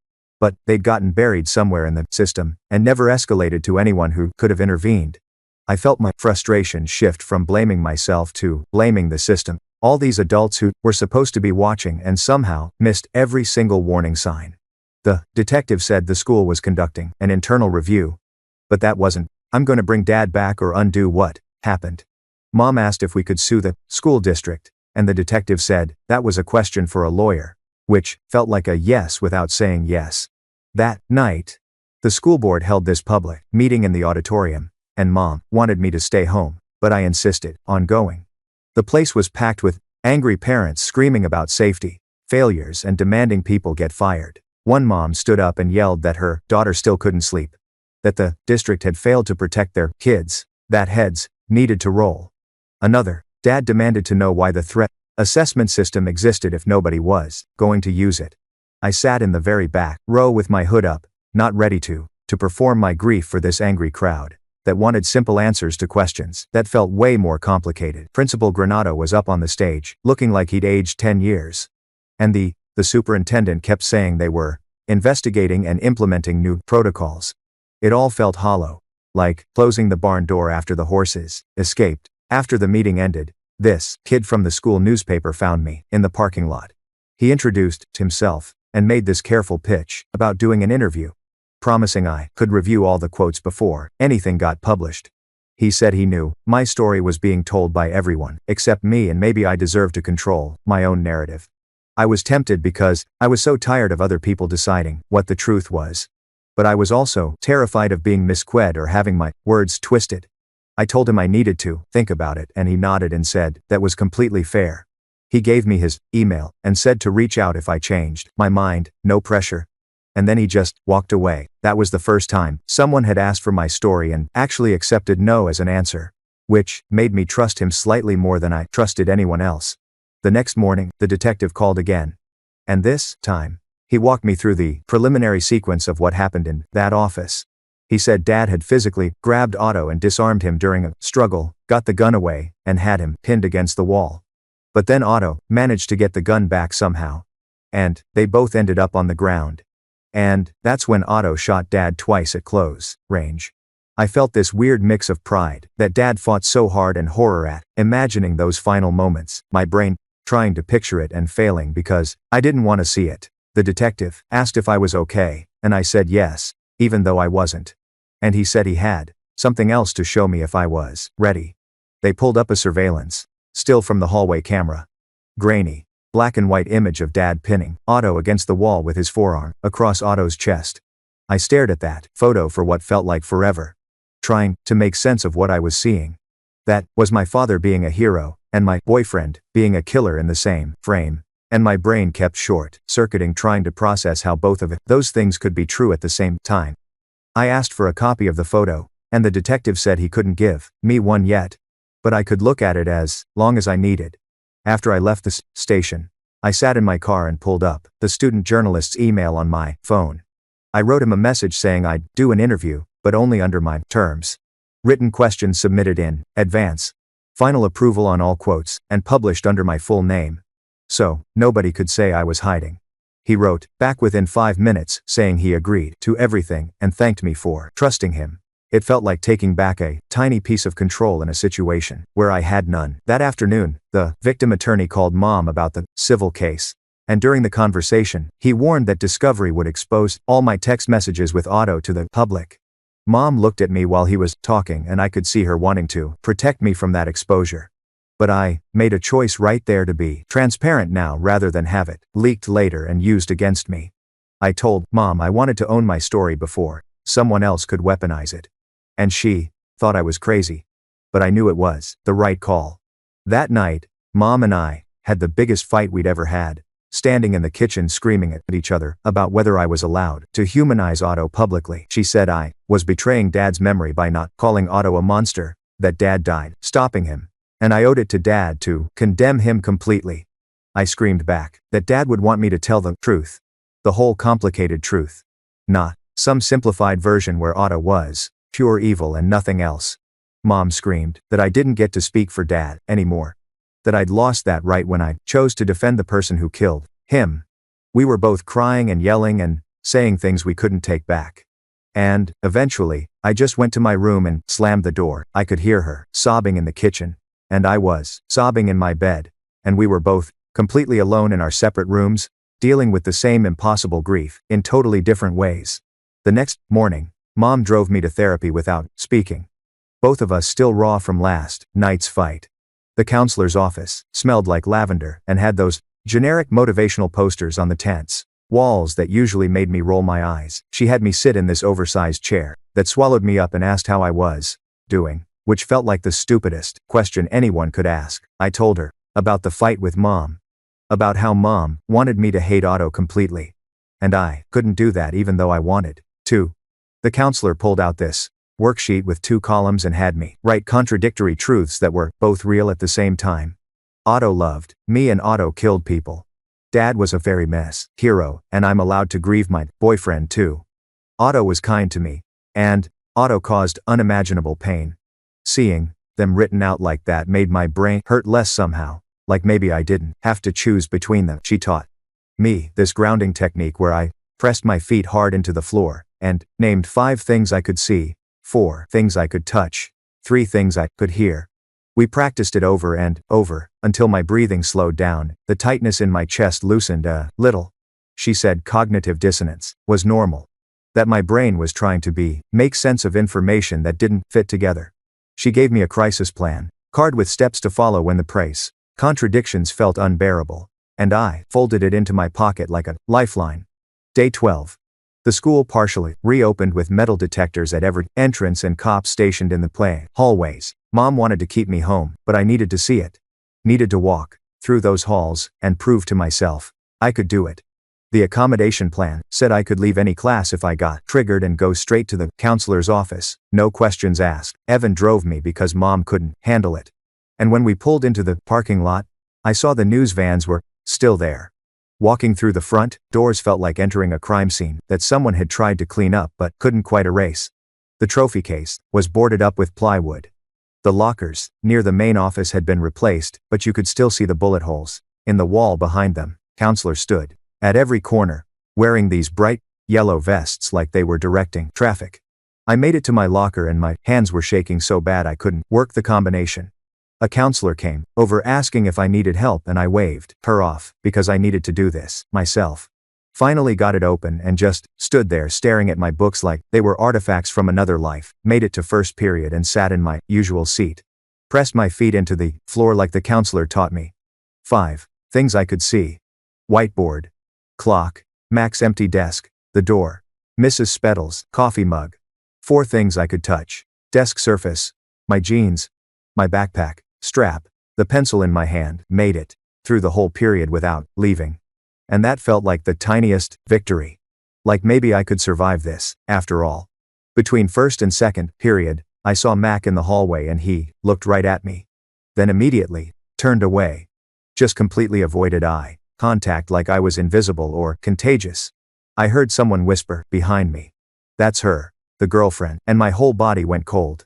But they'd gotten buried somewhere in the system and never escalated to anyone who could have intervened. I felt my frustration shift from blaming myself to blaming the system. All these adults who were supposed to be watching and somehow missed every single warning sign. The detective said the school was conducting an internal review. But that wasn't. I'm going to bring Dad back or undo what happened. Mom asked if we could sue the school district, and the detective said that was a question for a lawyer, which felt like a yes without saying yes. That night, the school board held this public meeting in the auditorium, and Mom wanted me to stay home, but I insisted on going. The place was packed with angry parents screaming about safety, failures, and demanding people get fired. One mom stood up and yelled that her daughter still couldn't sleep, that the district had failed to protect their kids, that heads needed to roll. Another dad demanded to know why the threat assessment system existed if nobody was going to use it. I sat in the very back row with my hood up, not ready to perform my grief for this angry crowd that wanted simple answers to questions that felt way more complicated. Principal Granado was up on the stage, looking like he'd aged 10 years. And the superintendent kept saying they were investigating and implementing new protocols. It all felt hollow, like closing the barn door after the horses escaped. After the meeting ended, this kid from the school newspaper found me in the parking lot. He introduced himself and made this careful pitch about doing an interview, promising I could review all the quotes before anything got published. He said he knew my story was being told by everyone except me, and maybe I deserved to control my own narrative. I was tempted because I was so tired of other people deciding what the truth was. But I was also terrified of being misquoted or having my words twisted. I told him I needed to think about it, and he nodded and said that was completely fair. He gave me his email and said to reach out if I changed my mind, no pressure. And then he just walked away. That was the first time someone had asked for my story and actually accepted no as an answer, which made me trust him slightly more than I trusted anyone else. The next morning, the detective called again. And this time, he walked me through the preliminary sequence of what happened in that office. He said Dad had physically grabbed Otto and disarmed him during a struggle, got the gun away, and had him pinned against the wall. But then Otto managed to get the gun back somehow. And they both ended up on the ground. And that's when Otto shot Dad twice at close range. I felt this weird mix of pride that Dad fought so hard and horror at imagining those final moments, my brain trying to picture it and failing because I didn't want to see it. The detective asked if I was okay, and I said yes, even though I wasn't. And he said he had something else to show me if I was ready. They pulled up a surveillance still from the hallway camera. Grainy, black and white image of Dad pinning Otto against the wall with his forearm across Otto's chest. I stared at that photo for what felt like forever, trying to make sense of what I was seeing. That was my father being a hero, and my boyfriend being a killer in the same frame. And my brain kept short-circuiting trying to process how both of those things could be true at the same time. I asked for a copy of the photo, and the detective said he couldn't give me one yet, but I could look at it as long as I needed. After I left the station, I sat in my car and pulled up the student journalist's email on my phone. I wrote him a message saying I'd do an interview, but only under my terms. Written questions submitted in advance. Final approval on all quotes, and published under my full name. So, nobody could say I was hiding. He wrote back within 5 minutes, saying he agreed to everything and thanked me for trusting him. It felt like taking back a tiny piece of control in a situation where I had none. That afternoon, the victim attorney called Mom about the civil case. And during the conversation, he warned that discovery would expose all my text messages with Otto to the public. Mom looked at me while he was talking, and I could see her wanting to protect me from that exposure. But I made a choice right there to be transparent now rather than have it leaked later and used against me. I told Mom I wanted to own my story before someone else could weaponize it. And she thought I was crazy. But I knew it was the right call. That night, Mom and I had the biggest fight we'd ever had, standing in the kitchen screaming at each other about whether I was allowed to humanize Otto publicly. She said I was betraying Dad's memory by not calling Otto a monster, that Dad died stopping him. And I owed it to Dad to condemn him completely. I screamed back that Dad would want me to tell the truth. The whole complicated truth. Not some simplified version where Otto was pure evil and nothing else. Mom screamed that I didn't get to speak for Dad anymore. That I'd lost that right when I chose to defend the person who killed him. We were both crying and yelling and saying things we couldn't take back. And, eventually, I just went to my room and slammed the door. I could hear her sobbing in the kitchen. And I was sobbing in my bed, and we were both completely alone in our separate rooms. dealing with the same impossible grief, in totally different ways. The next morning, Mom drove me to therapy without speaking. Both of us still raw from last night's fight. The counselor's office smelled like lavender and had those generic motivational posters on the tense walls that usually made me roll my eyes. She had me sit in this oversized chair that swallowed me up and asked how I was doing, which felt like the stupidest question anyone could ask. I told her about the fight with Mom, about how Mom wanted me to hate Otto completely, and I couldn't do that even though I wanted to. The counselor pulled out this worksheet with 2 columns and had me write contradictory truths that were both real at the same time. Otto loved me and Otto killed people. Dad was a very mess hero, and I'm allowed to grieve my boyfriend too. Otto was kind to me, and Otto caused unimaginable pain. Seeing them written out like that made my brain hurt less somehow, like maybe I didn't have to choose between them. She taught me this grounding technique where I pressed my feet hard into the floor and named 5 things I could see, 4 things I could touch, 3 things I could hear. We practiced it over and over, until my breathing slowed down, the tightness in my chest loosened a little. She said cognitive dissonance was normal. That my brain was trying to make sense of information that didn't fit together. She gave me a crisis plan card with steps to follow when the praise contradictions felt unbearable, and I folded it into my pocket like a lifeline. Day 12. The school partially reopened with metal detectors at every entrance and cops stationed in the hallways. Mom wanted to keep me home, but I needed to see it. Needed to walk through those halls and prove to myself I could do it. The accommodation plan said I could leave any class if I got triggered and go straight to the counselor's office, no questions asked. Evan drove me because Mom couldn't handle it. And when we pulled into the parking lot, I saw the news vans were still there. Walking through the front doors felt like entering a crime scene that someone had tried to clean up but couldn't quite erase. The trophy case was boarded up with plywood. The lockers near the main office had been replaced, but you could still see the bullet holes in the wall behind them. Counselors stood at every corner, wearing these bright yellow vests like they were directing traffic. I made it to my locker and my hands were shaking so bad I couldn't work the combination. A counselor came over asking if I needed help and I waved her off because I needed to do this myself. Finally got it open and just stood there staring at my books like they were artifacts from another life. Made it to first period and sat in my usual seat. Pressed my feet into the floor like the counselor taught me. 5 things I could see. Whiteboard. Clock. Mac's empty desk. The door. Mrs. Spettle's coffee mug. 4 things I could touch. Desk surface. My jeans. My backpack. Strap. The pencil in my hand. Made it through the whole period without leaving. And that felt like the tiniest victory. Like maybe I could survive this, after all. Between first and second period, I saw Mac in the hallway and he looked right at me. Then immediately turned away. Just completely avoided eye contact like I was invisible or contagious. I heard someone whisper behind me. That's her, the girlfriend, and my whole body went cold.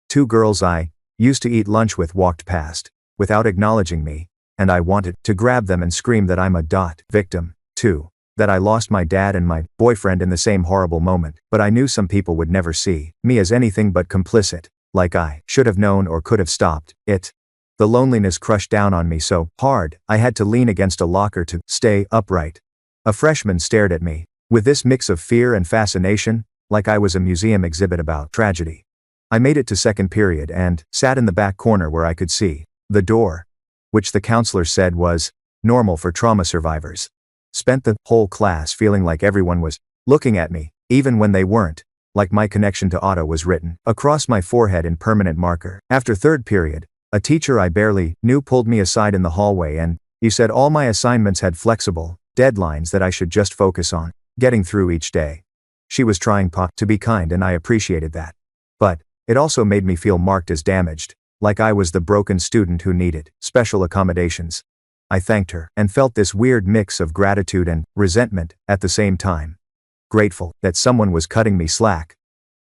2 girls I used to eat lunch with walked past, without acknowledging me, and I wanted to grab them and scream that I'm a victim, too, that I lost my dad and my boyfriend in the same horrible moment, but I knew some people would never see me as anything but complicit, like I should have known or could have stopped it. The loneliness crushed down on me so hard, I had to lean against a locker to stay upright. A freshman stared at me, with this mix of fear and fascination, like I was a museum exhibit about tragedy. I made it to second period and sat in the back corner where I could see the door, which the counselor said was normal for trauma survivors. Spent the whole class feeling like everyone was looking at me, even when they weren't, like my connection to Otto was written across my forehead in permanent marker. After third period, a teacher I barely knew pulled me aside in the hallway and he said all my assignments had flexible deadlines that I should just focus on getting through each day. She was trying to be kind and I appreciated that. But it also made me feel marked as damaged, like I was the broken student who needed special accommodations. I thanked her and felt this weird mix of gratitude and resentment at the same time. Grateful that someone was cutting me slack,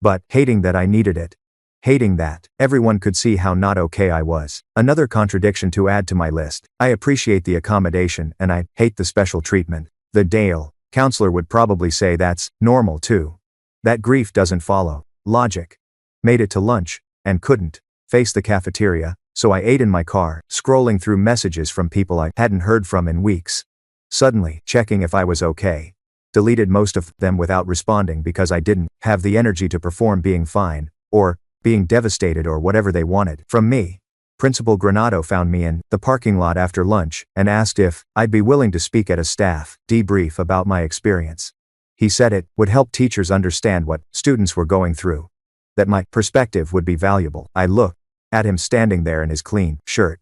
but hating that I needed it. Hating that everyone could see how not okay I was. Another contradiction to add to my list. I appreciate the accommodation and I hate the special treatment. The Dale counselor would probably say that's normal too. That grief doesn't follow logic. Made it to lunch and couldn't face the cafeteria, so I ate in my car, scrolling through messages from people I hadn't heard from in weeks. Suddenly, checking if I was okay. Deleted most of them without responding because I didn't have the energy to perform being fine, or being devastated or whatever they wanted from me. Principal Granado found me in the parking lot after lunch and asked if I'd be willing to speak at a staff debrief about my experience. He said it would help teachers understand what students were going through. That my perspective would be valuable. I looked at him standing there in his clean shirt.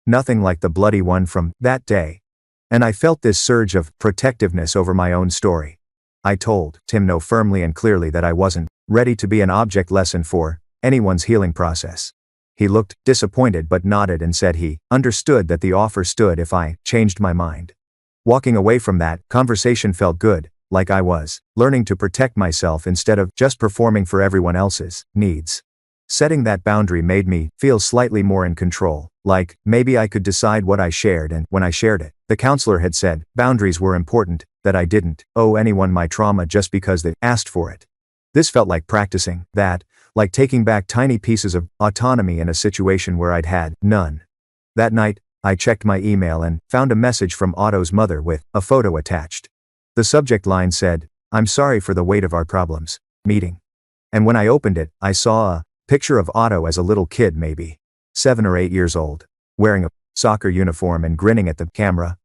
Nothing like the bloody one from that day. And I felt this surge of protectiveness over my own story. I told him no firmly and clearly that I wasn't ready to be an object lesson for anyone's healing process. He looked disappointed but nodded and said he understood that the offer stood if I changed my mind. Walking away from that conversation felt good, like I was learning to protect myself instead of just performing for everyone else's needs. Setting that boundary made me feel slightly more in control, like maybe I could decide what I shared and when I shared it. The counselor had said boundaries were important, that I didn't owe anyone my trauma just because they asked for it. This felt like practicing that, like taking back tiny pieces of autonomy in a situation where I'd had none. That night, I checked my email and found a message from Otto's mother with a photo attached. The subject line said, "I'm sorry for the weight of our problems, meeting." And when I opened it, I saw a picture of Otto as a little kid, maybe 7 or 8 years old, wearing a soccer uniform and grinning at the camera.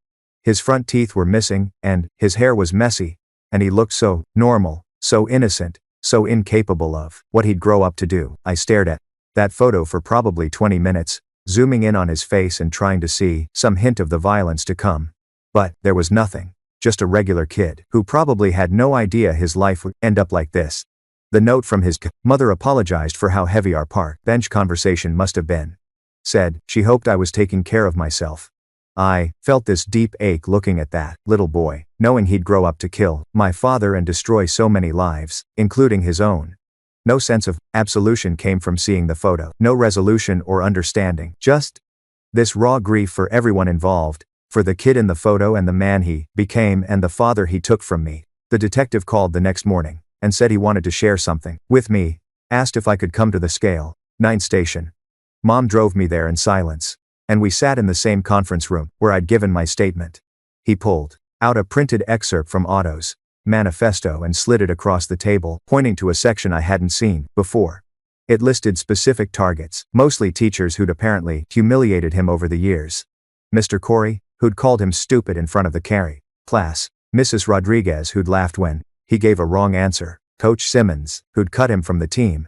His front teeth were missing, and his hair was messy, and he looked so normal, so innocent, so incapable of what he'd grow up to do. I stared at that photo for probably 20 minutes, zooming in on his face and trying to see some hint of the violence to come. But there was nothing, just a regular kid who probably had no idea his life would end up like this. The note from his mother apologized for how heavy our park bench conversation must have been. Said she hoped I was taking care of myself. I felt this deep ache looking at that little boy, knowing he'd grow up to kill my father and destroy so many lives, including his own. No sense of absolution came from seeing the photo, no resolution or understanding, just this raw grief for everyone involved, for the kid in the photo and the man he became and the father he took from me. The detective called the next morning and said he wanted to share something with me, asked if I could come to the Scale 9 station. Mom drove me there in silence, and we sat in the same conference room where I'd given my statement. He pulled out a printed excerpt from Otto's manifesto and slid it across the table, pointing to a section I hadn't seen before. It listed specific targets, mostly teachers who'd apparently humiliated him over the years. Mr. Corey, who'd called him stupid in front of the Carey class, Mrs. Rodriguez, who'd laughed when he gave a wrong answer, Coach Simmons, who'd cut him from the team.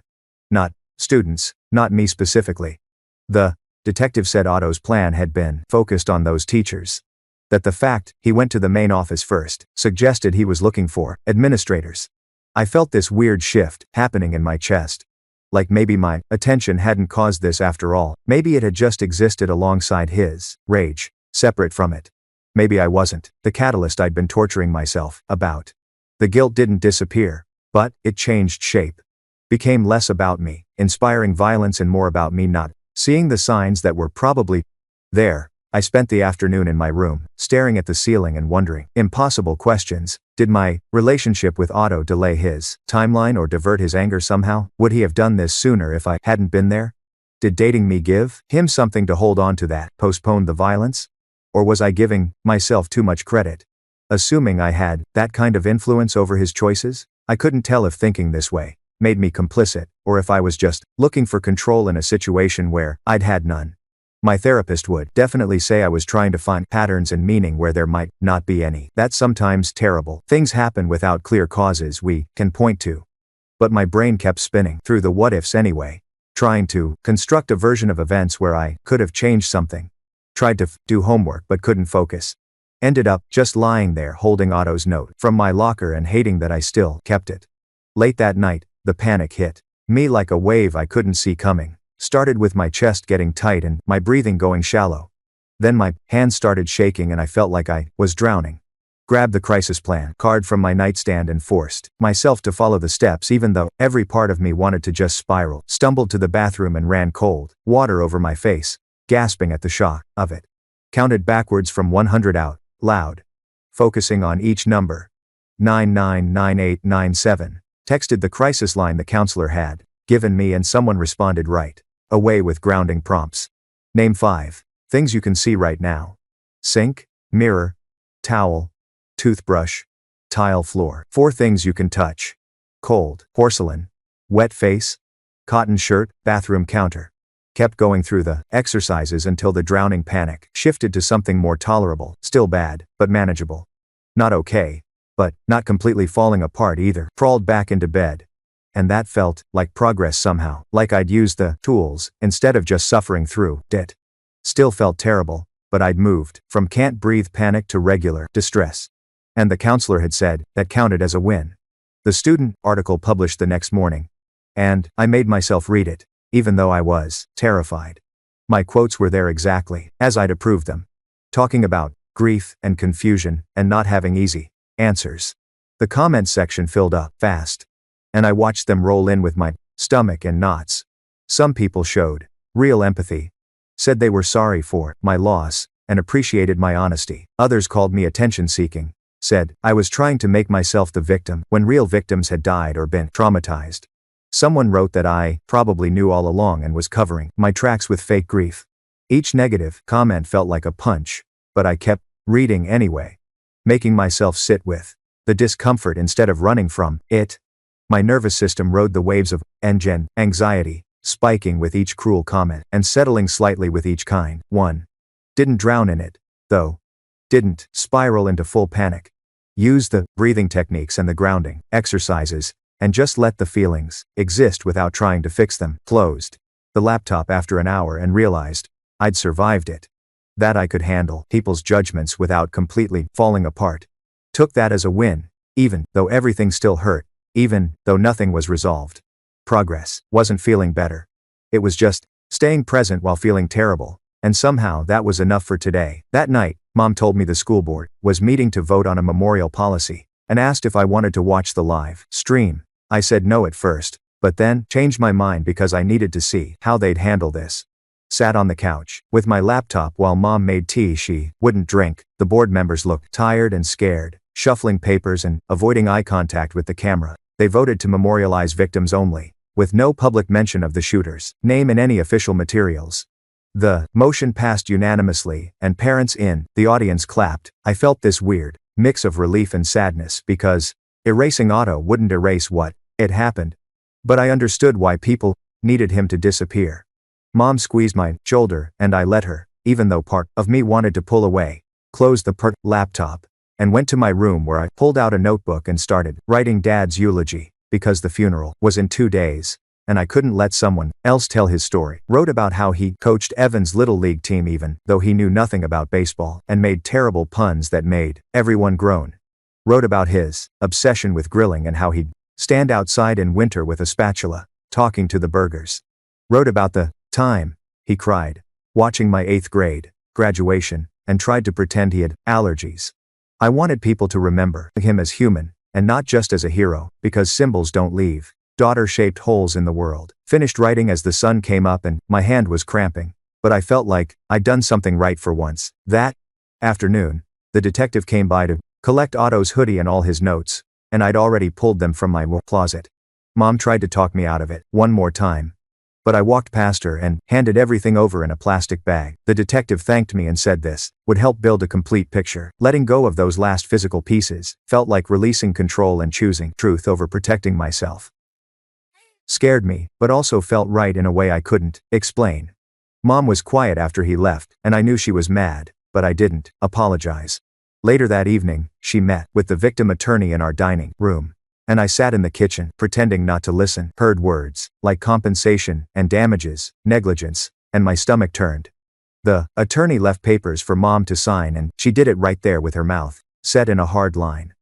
Not students, not me specifically. The detective said Otto's plan had been focused on those teachers. That the fact he went to the main office first suggested he was looking for administrators. I felt this weird shift happening in my chest. Like maybe my attention hadn't caused this after all. Maybe it had just existed alongside his rage, separate from it. Maybe I wasn't the catalyst I'd been torturing myself about. The guilt didn't disappear, but it changed shape. Became less about me, inspiring violence, and more about me not seeing the signs that were probably there. I spent the afternoon in my room, staring at the ceiling and wondering impossible questions. Did my relationship with Otto delay his timeline or divert his anger somehow? Would he have done this sooner if I hadn't been there? Did dating me give him something to hold on to that postponed the violence? Or was I giving myself too much credit? Assuming I had that kind of influence over his choices? I couldn't tell if thinking this way made me complicit, or if I was just looking for control in a situation where I'd had none. My therapist would definitely say I was trying to find patterns and meaning where there might not be any. That sometimes terrible things happen without clear causes we can point to. But my brain kept spinning through the what-ifs anyway, trying to construct a version of events where I could have changed something. Tried to do homework but couldn't focus. Ended up just lying there holding Otto's note from my locker and hating that I still kept it. Late that night, the panic hit me like a wave I couldn't see coming. Started with my chest getting tight and my breathing going shallow. Then my hands started shaking and I felt like I was drowning. Grabbed the crisis plan card from my nightstand and forced myself to follow the steps even though every part of me wanted to just spiral. Stumbled to the bathroom and ran cold water over my face, gasping at the shock of it. Counted backwards from 100 out loud, focusing on each number. 999897. Texted the crisis line the counselor had given me and someone responded right away with grounding prompts. Name 5 things you can see right now. Sink, mirror, towel, toothbrush, tile floor. 4 things you can touch. Cold, porcelain, wet face, cotton shirt, bathroom counter. Kept going through the exercises until the drowning panic shifted to something more tolerable, still bad, but manageable. Not okay, but not completely falling apart either. Crawled back into bed. And that felt like progress somehow, like I'd used the tools instead of just suffering through it. Still felt terrible, but I'd moved from can't breathe panic to regular distress. And the counselor had said that counted as a win. The student article published the next morning. And I made myself read it, even though I was terrified. My quotes were there exactly as I'd approved them. Talking about grief and confusion and not having easy answers. The comments section filled up fast. And I watched them roll in with my stomach in knots. Some people showed real empathy, said they were sorry for my loss, and appreciated my honesty. Others called me attention-seeking, said I was trying to make myself the victim when real victims had died or been traumatized. Someone wrote that I probably knew all along and was covering my tracks with fake grief. Each negative comment felt like a punch, but I kept reading anyway, making myself sit with the discomfort instead of running from it. My nervous system rode the waves of anxiety, spiking with each cruel comment and settling slightly with each kind one. Didn't drown in it, though. Didn't spiral into full panic. Used the breathing techniques and the grounding exercises, and just let the feelings exist without trying to fix them. Closed the laptop after an hour and realized I'd survived it. That I could handle people's judgments without completely falling apart. Took that as a win, even though everything still hurt, even though nothing was resolved. Progress wasn't feeling better. It was just staying present while feeling terrible, and somehow that was enough for today. That night, Mom told me the school board was meeting to vote on a memorial policy, and asked if I wanted to watch the live stream. I said no at first, but then changed my mind because I needed to see how they'd handle this. Sat on the couch with my laptop while Mom made tea she wouldn't drink. The board members looked tired and scared, shuffling papers and avoiding eye contact with the camera. They voted to memorialize victims only, with no public mention of the shooter's name in any official materials. The motion passed unanimously, and parents in the audience clapped. I felt this weird mix of relief and sadness because erasing Otto wouldn't erase what had happened. But I understood why people needed him to disappear. Mom squeezed my shoulder, and I let her, even though part of me wanted to pull away. Closed the laptop, and went to my room where I pulled out a notebook and started writing Dad's eulogy, because the funeral was in 2 days, and I couldn't let someone else tell his story. Wrote about how he coached Evan's little league team even though he knew nothing about baseball, and made terrible puns that made everyone groan. Wrote about his obsession with grilling and how he'd stand outside in winter with a spatula, talking to the burgers. Wrote about the time he cried watching my 8th grade graduation and tried to pretend he had allergies. I wanted people to remember him as human, and not just as a hero, because symbols don't leave daughter-shaped holes in the world. Finished writing as the sun came up and my hand was cramping, but I felt like I'd done something right for once. That afternoon, the detective came by to collect Otto's hoodie and all his notes, and I'd already pulled them from my closet. Mom tried to talk me out of it one more time, but I walked past her and handed everything over in a plastic bag. The detective thanked me and said this would help build a complete picture. Letting go of those last physical pieces felt like releasing control and choosing truth over protecting myself. Scared me, but also felt right in a way I couldn't explain. Mom was quiet after he left, and I knew she was mad, but I didn't apologize. Later that evening, she met with the victim attorney in our dining room. And I sat in the kitchen, pretending not to listen, heard words like compensation and damages, negligence, and my stomach turned. The attorney left papers for Mom to sign, and she did it right there with her mouth set in a hard line.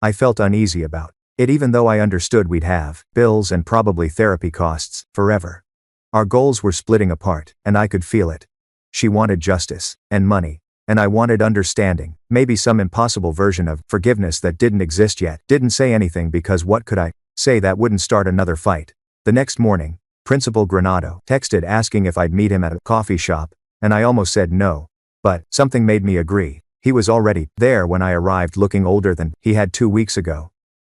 I felt uneasy about it, even though I understood we'd have bills and probably therapy costs forever. Our goals were splitting apart, and I could feel it. She wanted justice and money, and I wanted understanding, maybe some impossible version of forgiveness that didn't exist yet. Didn't say anything because what could I say that wouldn't start another fight? The next morning, Principal Granado texted asking if I'd meet him at a coffee shop, and I almost said no, but something made me agree. He was already there when I arrived, looking older than he had 2 weeks ago.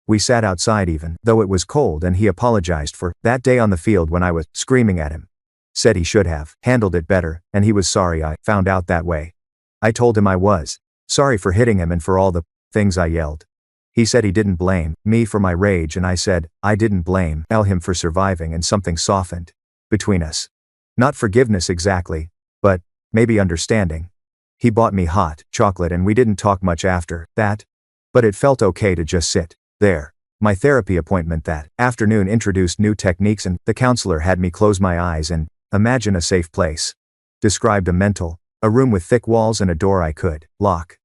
We sat outside even though it was cold, and he apologized for that day on the field when I was screaming at him. Said he should have handled it better, and he was sorry I found out that way. I told him I was Sorry for hitting him and for all the things I yelled. He said he didn't blame me for my rage, and I said I didn't blame him for surviving, and something softened between us. Not forgiveness exactly, but maybe understanding. He bought me hot chocolate and we didn't talk much after that, but it felt okay to just sit there. My therapy appointment that afternoon introduced new techniques, and the counselor had me close my eyes and imagine a safe place. Described a room with thick walls and a door I could lock.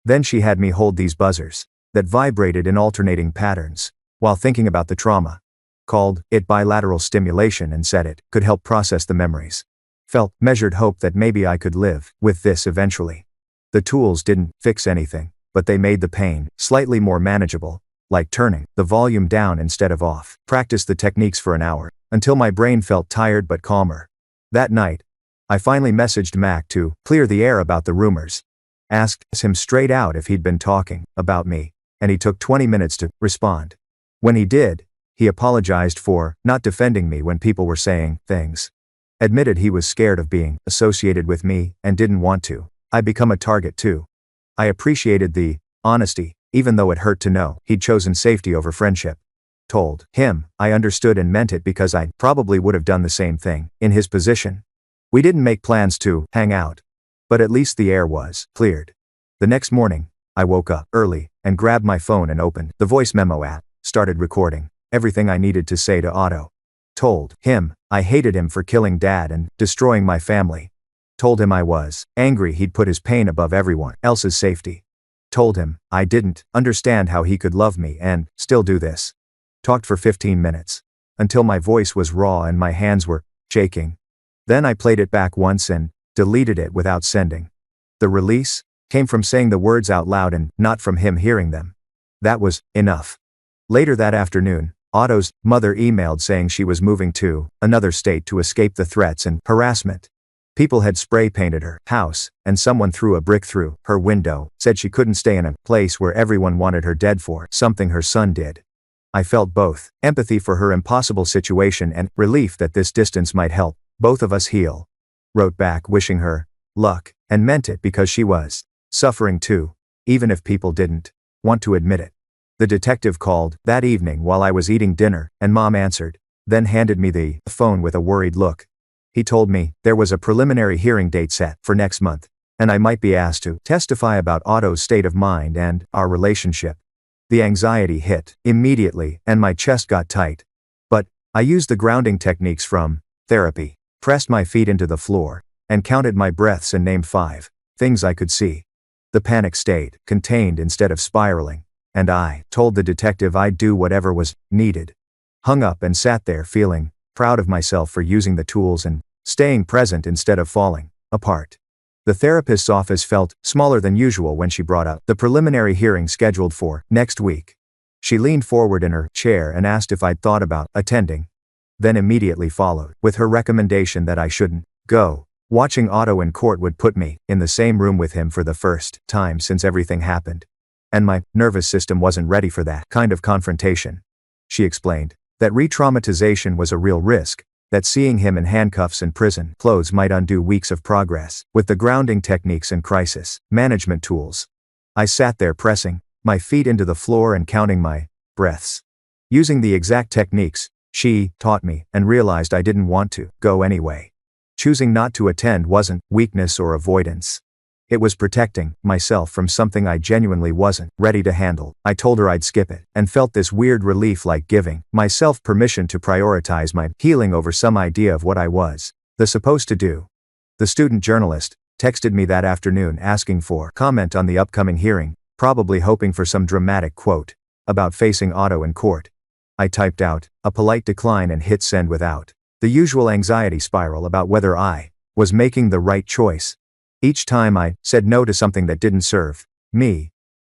Then she had me hold these buzzers that vibrated in alternating patterns while thinking about the trauma. Called it bilateral stimulation and said it could help process the memories. Felt measured hope that maybe I could live with this eventually. The tools didn't fix anything, but they made the pain slightly more manageable, like turning the volume down instead of off. Practiced the techniques for an hour, until my brain felt tired but calmer. That night, I finally messaged Mac to clear the air about the rumors. Asked him straight out if he'd been talking about me, and he took 20 minutes to respond. When he did, he apologized for not defending me when people were saying things. Admitted he was scared of being associated with me and didn't want to. I become a target too. I appreciated the honesty, even though it hurt to know he'd chosen safety over friendship. Told him I understood and meant it because I probably would have done the same thing in his position. We didn't make plans to hang out, but at least the air was cleared. The next morning, I woke up early and grabbed my phone and opened the voice memo app, started recording everything I needed to say to Otto. Told him I hated him for killing Dad and destroying my family. Told him I was angry he'd put his pain above everyone else's safety. Told him I didn't understand how he could love me and still do this. Talked for 15 minutes, until my voice was raw and my hands were shaking. Then I played it back once and deleted it without sending. The release came from saying the words out loud and not from him hearing them. That was enough. Later that afternoon, Otto's mother emailed saying she was moving to another state to escape the threats and harassment. People had spray painted her house, and someone threw a brick through her window, said she couldn't stay in a place where everyone wanted her dead for something her son did. I felt both empathy for her impossible situation and relief that this distance might help both of us heal. Wrote back wishing her luck, and meant it because she was suffering too, even if people didn't want to admit it. The detective called that evening while I was eating dinner, and Mom answered, then handed me the phone with a worried look. He told me there was a preliminary hearing date set for next month, and I might be asked to testify about Otto's state of mind and our relationship. The anxiety hit immediately and my chest got tight. But I used the grounding techniques from therapy, pressed my feet into the floor, and counted my breaths and named 5 things I could see. The panic stayed contained instead of spiraling, and I told the detective I'd do whatever was needed. Hung up and sat there feeling proud of myself for using the tools and staying present instead of falling apart. The therapist's office felt smaller than usual when she brought up the preliminary hearing scheduled for next week. She leaned forward in her chair and asked if I'd thought about attending. Then immediately followed with her recommendation that I shouldn't go. Watching Otto in court would put me in the same room with him for the first time since everything happened. And my nervous system wasn't ready for that kind of confrontation. She explained that re-traumatization was a real risk, that seeing him in handcuffs and prison clothes might undo weeks of progress with the grounding techniques and crisis management tools. I sat there pressing my feet into the floor and counting my breaths. Using the exact techniques she taught me, and realized I didn't want to go anyway. Choosing not to attend wasn't weakness or avoidance. It was protecting myself from something I genuinely wasn't ready to handle. I told her I'd skip it, and felt this weird relief, like giving myself permission to prioritize my healing over some idea of what I was supposed to do. The student journalist texted me that afternoon asking for comment on the upcoming hearing, probably hoping for some dramatic quote about facing Otto in court. I typed out a polite decline and hit send without the usual anxiety spiral about whether I was making the right choice. Each time I said no to something that didn't serve me,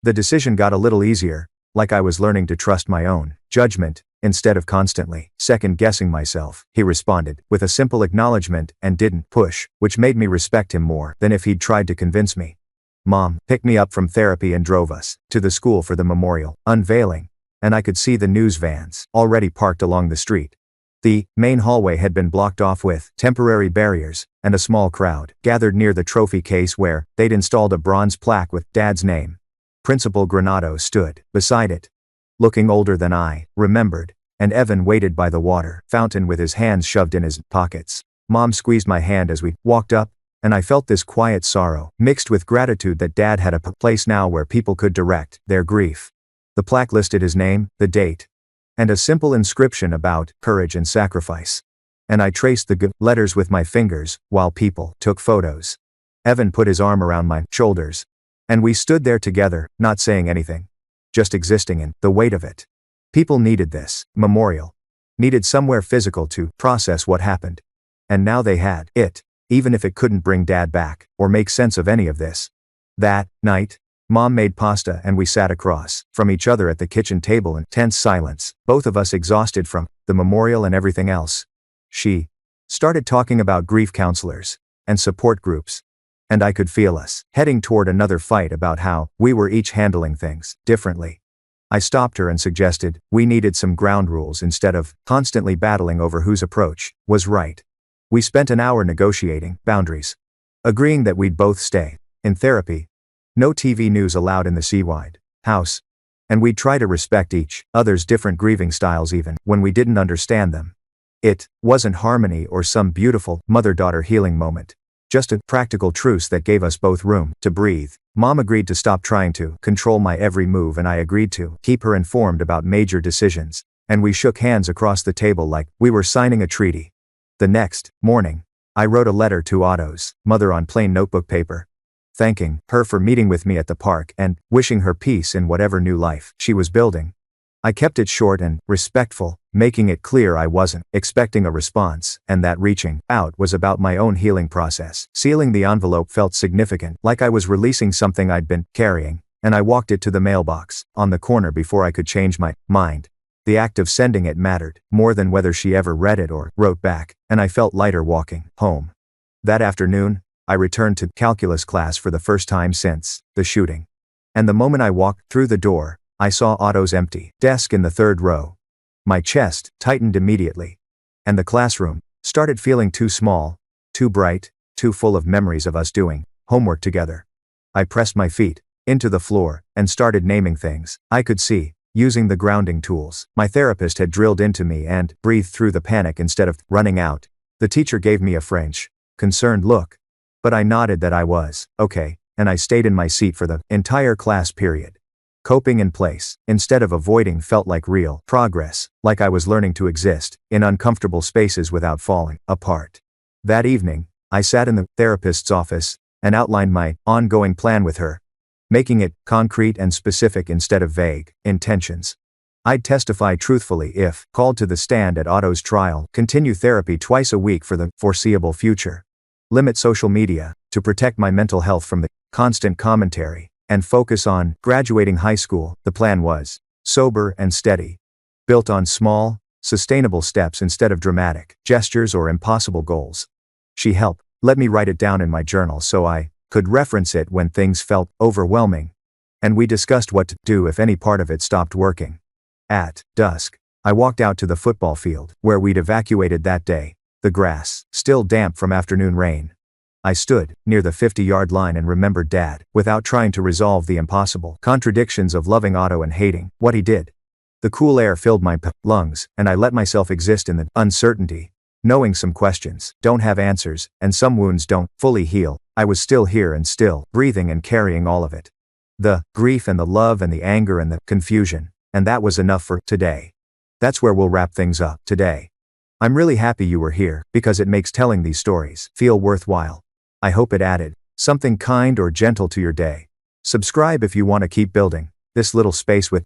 the decision got a little easier, like I was learning to trust my own judgment instead of constantly second-guessing myself. He responded with a simple acknowledgement and didn't push, which made me respect him more than if he'd tried to convince me. Mom picked me up from therapy and drove us to the school for the memorial unveiling, and I could see the news vans already parked along the street. The main hallway had been blocked off with temporary barriers, and a small crowd gathered near the trophy case where they'd installed a bronze plaque with Dad's name. Principal Granado stood beside it, looking older than I remembered, and Evan waited by the water fountain with his hands shoved in his pockets. Mom squeezed my hand as we walked up, and I felt this quiet sorrow, mixed with gratitude that Dad had a place now where people could direct their grief. The plaque listed his name, the date, and a simple inscription about courage and sacrifice. And I traced the letters with my fingers, while people took photos. Evan put his arm around my shoulders, and we stood there together, not saying anything, just existing in the weight of it. People needed this memorial, needed somewhere physical to process what happened. And now they had it, even if it couldn't bring Dad back, or make sense of any of this. That night, Mom made pasta and we sat across from each other at the kitchen table in tense silence, both of us exhausted from the memorial and everything else. She started talking about grief counselors and support groups, and I could feel us heading toward another fight about how we were each handling things differently. I stopped her and suggested we needed some ground rules instead of constantly battling over whose approach was right. We spent an hour negotiating boundaries, agreeing that we'd both stay in therapy. No TV news allowed in the Seawide house. And we'd try to respect each other's different grieving styles even when we didn't understand them. It wasn't harmony or some beautiful mother-daughter healing moment. Just a practical truce that gave us both room to breathe. Mom agreed to stop trying to control my every move and I agreed to keep her informed about major decisions. And we shook hands across the table like we were signing a treaty. The next morning, I wrote a letter to Otto's mother on plain notebook paper, thanking her for meeting with me at the park and wishing her peace in whatever new life she was building. I kept it short and respectful, making it clear I wasn't expecting a response, and that reaching out was about my own healing process. Sealing the envelope felt significant, like I was releasing something I'd been carrying, and I walked it to the mailbox on the corner before I could change my mind. The act of sending it mattered more than whether she ever read it or wrote back, and I felt lighter walking home. That afternoon, I returned to calculus class for the first time since the shooting. And the moment I walked through the door, I saw Otto's empty desk in the third row. My chest tightened immediately. And the classroom started feeling too small, too bright, too full of memories of us doing homework together. I pressed my feet into the floor and started naming things I could see, using the grounding tools my therapist had drilled into me, and breathed through the panic instead of running out. The teacher gave me a French, concerned look, but I nodded that I was okay, and I stayed in my seat for the entire class period. Coping in place, instead of avoiding, felt like real progress, like I was learning to exist in uncomfortable spaces without falling apart. That evening, I sat in the therapist's office and outlined my ongoing plan with her, making it concrete and specific instead of vague intentions. I'd testify truthfully if called to the stand at Otto's trial, continue therapy twice a week for the foreseeable future, limit social media to protect my mental health from the constant commentary, and focus on graduating high school. The plan was sober and steady, built on small, sustainable steps instead of dramatic gestures or impossible goals. She helped let me write it down in my journal so I could reference it when things felt overwhelming, and we discussed what to do if any part of it stopped working. At dusk, I walked out to the football field where we'd evacuated that day, the grass still damp from afternoon rain. I stood near the 50-yard line and remembered Dad, without trying to resolve the impossible contradictions of loving Otto and hating what he did. The cool air filled my lungs, and I let myself exist in the uncertainty, knowing some questions don't have answers, and some wounds don't fully heal. I was still here and still breathing and carrying all of it. The grief and the love and the anger and the confusion, and that was enough for today. That's where we'll wrap things up today. I'm really happy you were here, because it makes telling these stories feel worthwhile. I hope it added something kind or gentle to your day. Subscribe if you want to keep building this little space with